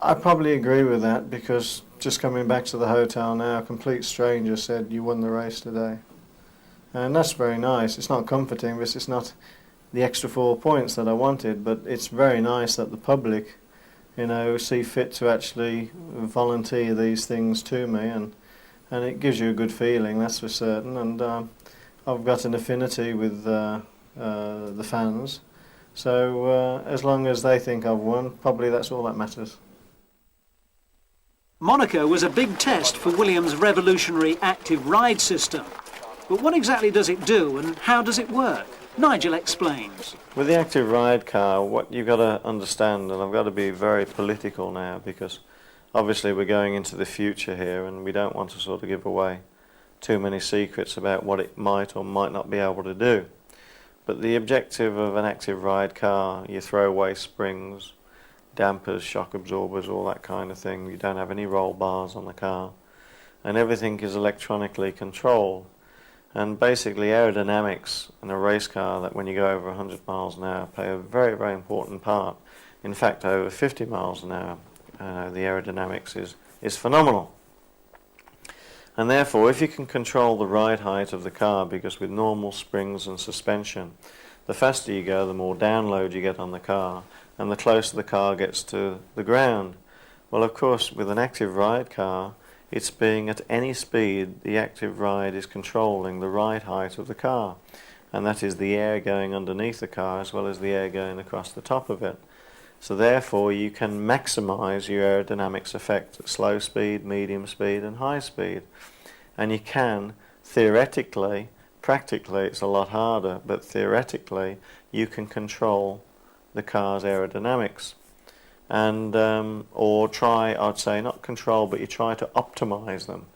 I probably agree with that, because just coming back to the hotel now, a complete stranger said, "You won the race today." And that's very nice. It's not comforting, because it's not the extra 4 points that I wanted, but it's very nice that the public, see fit to actually volunteer these things to me, and it gives you a good feeling, that's for certain. And I've got an affinity with the fans, so as long as they think I've won, probably that's all that matters. Monaco was a big test for Williams' revolutionary active ride system. But what exactly does it do, and how does it work? Nigel explains. With the active ride car, what you've got to understand, and I've got to be very political now, because obviously we're going into the future here, and we don't want to sort of give away too many secrets about what it might or might not be able to do. But the objective of an active ride car, you throw away springs, dampers, shock absorbers, all that kind of thing. You don't have any roll bars on the car, and everything is electronically controlled. And basically aerodynamics in a race car, that when you go over 100 miles an hour, play a very, very important part. In fact, over 50 miles an hour, the aerodynamics is phenomenal. And therefore, if you can control the ride height of the car, because with normal springs and suspension, the faster you go, the more download you get on the car, and the closer the car gets to the ground. Well, of course, with an active ride car, it's being at any speed, the active ride is controlling the ride height of the car, and that is the air going underneath the car as well as the air going across the top of it. So therefore you can maximize your aerodynamics effect at slow speed, medium speed and high speed. And you can, theoretically, practically it's a lot harder, but theoretically you can control the car's aerodynamics. And or try, I'd say not control, but you try to optimize them.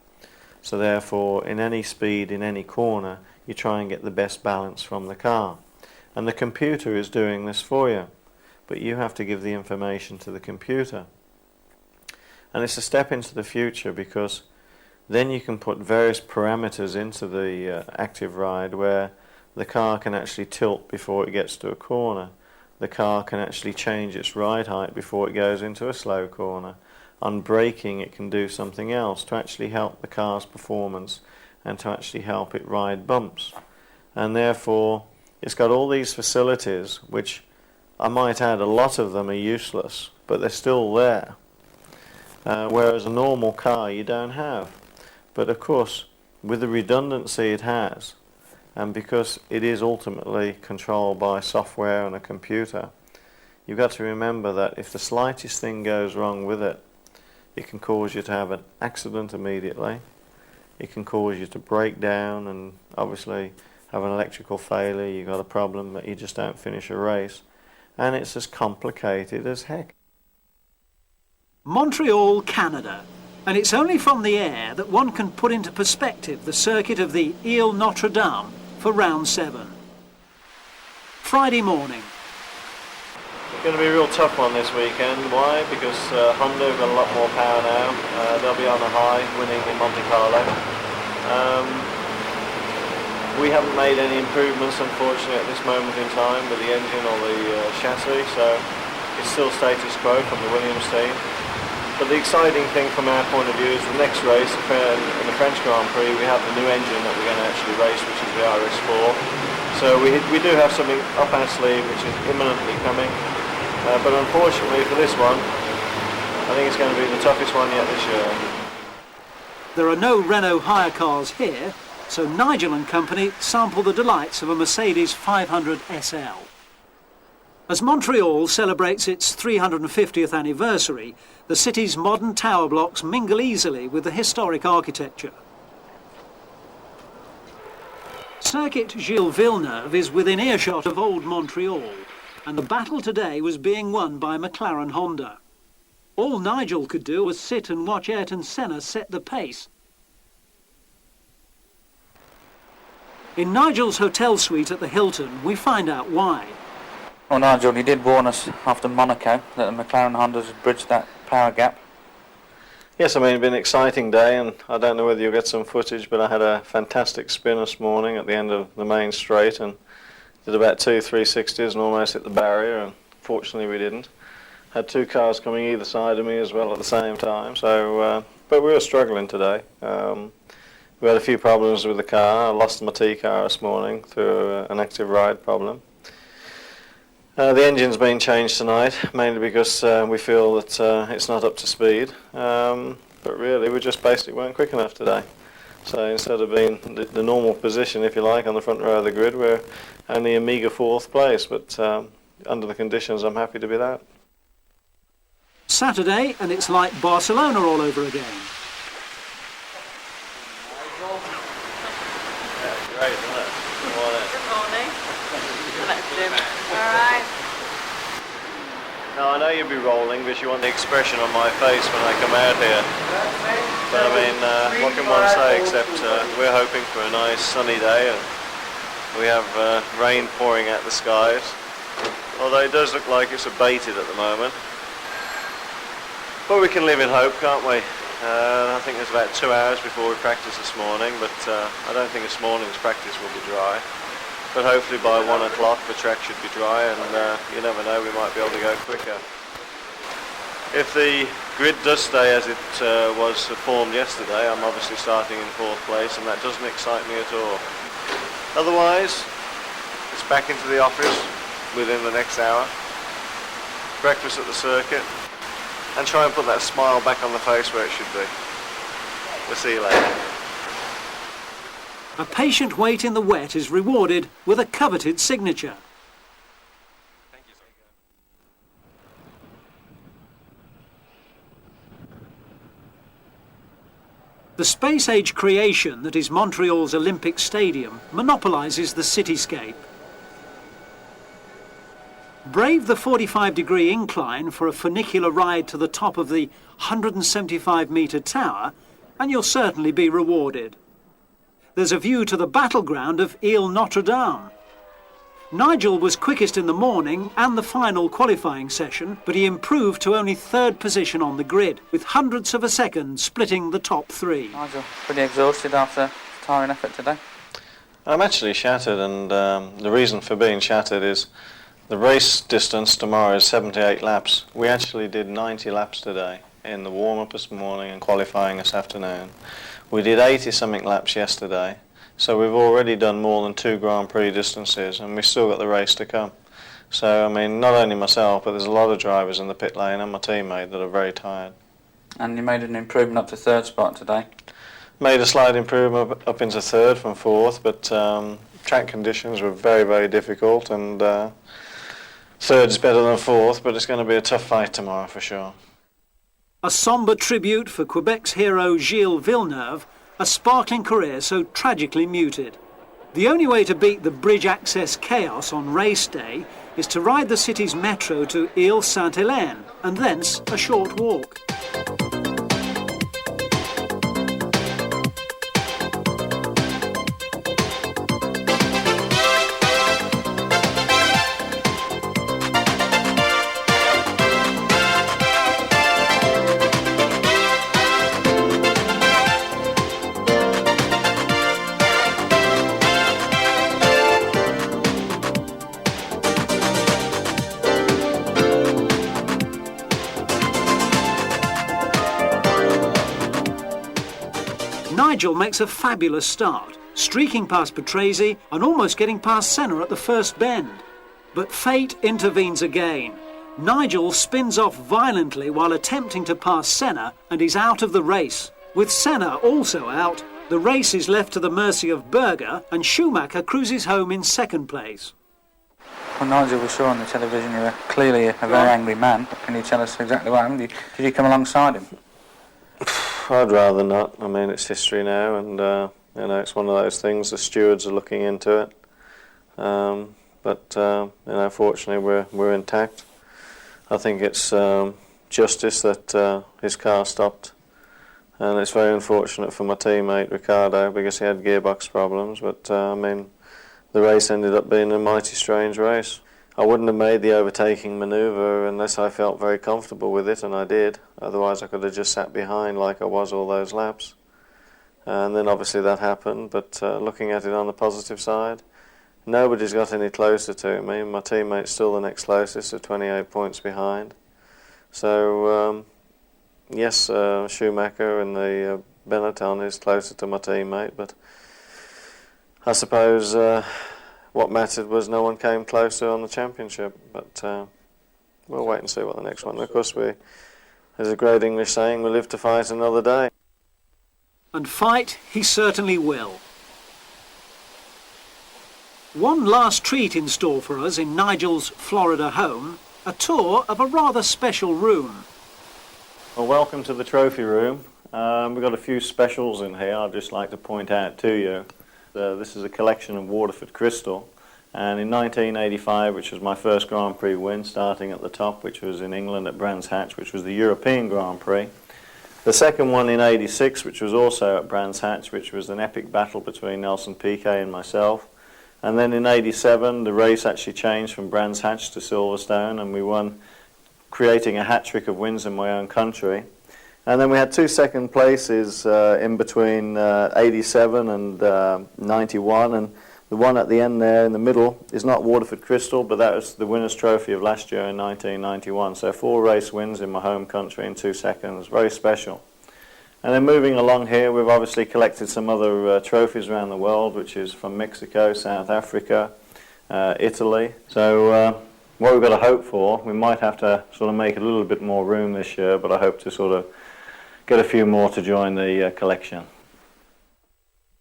So therefore in any speed, in any corner, you try and get the best balance from the car. And the computer is doing this for you, but you have to give the information to the computer. And it's a step into the future, because then you can put various parameters into the active ride where the car can actually tilt before it gets to a corner. The car can actually change its ride height before it goes into a slow corner. On braking, it can do something else to actually help the car's performance and to actually help it ride bumps. And therefore, it's got all these facilities, which I might add, a lot of them are useless, but they're still there. Whereas a normal car you don't have. But of course, with the redundancy it has, And because it is ultimately controlled by software and a computer, you've got to remember that if the slightest thing goes wrong with it, it can cause you to have an accident immediately. It can cause you to break down and obviously have an electrical failure. You've got a problem that you just don't finish a race. And it's as complicated as heck. Montreal, Canada. And it's only from the air that one can put into perspective the circuit of the Ile Notre Dame for round 7. Friday morning. It's going to be a real tough one this weekend. Why? Because Honda have got a lot more power now. They'll be on a high, winning in Monte Carlo. We haven't made any improvements, unfortunately, at this moment in time with the engine or the chassis, so it's still status quo from the Williams team. But the exciting thing from our point of view is the next race, in the French Grand Prix, we have the new engine that we're going to actually race, which is the RS4. So we do have something up our sleeve which is imminently coming. But unfortunately for this one, I think it's going to be the toughest one yet this year. There are no Renault hire cars here, so Nigel and company sample the delights of a Mercedes 500 SL. As Montreal celebrates its 350th anniversary, the city's modern tower blocks mingle easily with the historic architecture. Circuit Gilles Villeneuve is within earshot of old Montreal, and the battle today was being won by McLaren Honda. All Nigel could do was sit and watch Ayrton Senna set the pace. In Nigel's hotel suite at the Hilton, we find out why. Well, Nigel, he did warn us after Monaco that the McLaren Hondas had bridged that power gap. Yes, I mean, it's been an exciting day, and I don't know whether you'll get some footage, but I had a fantastic spin this morning at the end of the main straight and did about 2 360s and almost hit the barrier, and fortunately we didn't. Had 2 cars coming either side of me as well at the same time, so but we were struggling today. We had a few problems with the car. I lost my T car this morning through an active ride problem. The engine's been changed tonight, mainly because we feel that it's not up to speed, but really we just basically weren't quick enough today. So instead of being the normal position, if you like, on the front row of the grid, we're only a meagre 4th place, but under the conditions I'm happy to be that. Saturday, and it's like Barcelona all over again. That's great, isn't it? Good morning. That's Jim. All right. Now I know you'll be rolling because you want the expression on my face when I come out here. But I mean, what can one say except we're hoping for a nice sunny day and we have rain pouring out the skies. Although it does look like it's abated at the moment. But we can live in hope, can't we? I think there's about 2 hours before we practice this morning, but I don't think this morning's practice will be dry. But hopefully by 1 o'clock the track should be dry, and you never know, we might be able to go quicker. If the grid does stay as it was formed yesterday, I'm obviously starting in 4th place, and that doesn't excite me at all. Otherwise, it's back into the office within the next hour, breakfast at the circuit, and try and put that smile back on the face where it should be. We'll see you later. A patient wait in the wet is rewarded with a coveted signature. The space-age creation that is Montreal's Olympic Stadium monopolises the cityscape. Brave the 45-degree incline for a funicular ride to the top of the 175-metre tower, and you'll certainly be rewarded. There's a view to the battleground of Ile Notre Dame. Nigel was quickest in the morning and the final qualifying session, but he improved to only 3rd position on the grid, with hundredths of a second splitting the top 3. Nigel, pretty exhausted after a tiring effort today? I'm actually shattered, and the reason for being shattered is the race distance tomorrow is 78 laps. We actually did 90 laps today in the warm-up this morning and qualifying this afternoon. We did 80-something laps yesterday, so we've already done more than 2 Grand Prix distances, and we've still got the race to come. So, I mean, not only myself, but there's a lot of drivers in the pit lane and my teammate that are very tired. And you made an improvement up to 3rd spot today? Made a slight improvement up into 3rd from 4th, but track conditions were very, very difficult, and third's better than fourth, but it's going to be a tough fight tomorrow for sure. A sombre tribute for Quebec's hero Gilles Villeneuve, a sparkling career so tragically muted. The only way to beat the bridge access chaos on race day is to ride the city's metro to Ile Sainte-Hélène and thence a short walk. Nigel makes a fabulous start, streaking past Prix and almost getting past Senna at the first bend. But fate intervenes again. Nigel spins off violently while attempting to pass Senna and is out of the race. With Senna also out, the race is left to the mercy of Berger and Schumacher cruises home in second place. Well, Nigel, we saw on the television you were clearly a very angry man. Can you tell us exactly what happened? Did you come alongside him? I'd rather not. I mean, it's history now, and you know, it's one of those things. The stewards are looking into it, but you know, fortunately, we're intact. I think it's justice that his car stopped, and it's very unfortunate for my teammate Ricardo because he had gearbox problems. But I mean, the race ended up being a mighty strange race. I wouldn't have made the overtaking manoeuvre unless I felt very comfortable with it, and I did. Otherwise I could have just sat behind like I was all those laps. And then obviously that happened, but looking at it on the positive side, nobody's got any closer to me. My teammate's still the next closest at 28 points behind. So yes, Schumacher in the Benetton is closer to my teammate, but I suppose what mattered was no one came closer on the championship, but we'll wait and see what the next one. Of course, there's a great English saying, we live to fight another day. And fight he certainly will. One last treat in store for us in Nigel's Florida home, a tour of a rather special room. Well, welcome to the trophy room. We've got a few specials in here I'd just like to point out to you. This is a collection of Waterford crystal, and in 1985, which was my first Grand Prix win, starting at the top, which was in England at Brands Hatch, which was the European Grand Prix. The second one in 86, which was also at Brands Hatch, which was an epic battle between Nelson Piquet and myself. And then in 87, the race actually changed from Brands Hatch to Silverstone, and we won, creating a hat-trick of wins in my own country. And then we had two second places in between 87 and 91, and the one at the end there in the middle is not Waterford Crystal, but that was the winner's trophy of last year in 1991. So 4 race wins in my home country in 2 seconds, very special. And then moving along here, we've obviously collected some other trophies around the world, which is from Mexico, South Africa, Italy. So what we've got to hope for, we might have to sort of make a little bit more room this year, but I hope to sort of get a few more to join the collection.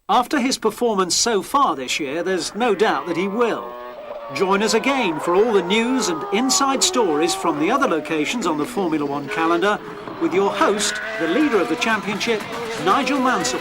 After his performance so far this year, there's no doubt that he will. Join us again for all the news and inside stories from the other locations on the Formula One calendar with your host, the leader of the championship, Nigel Mansell.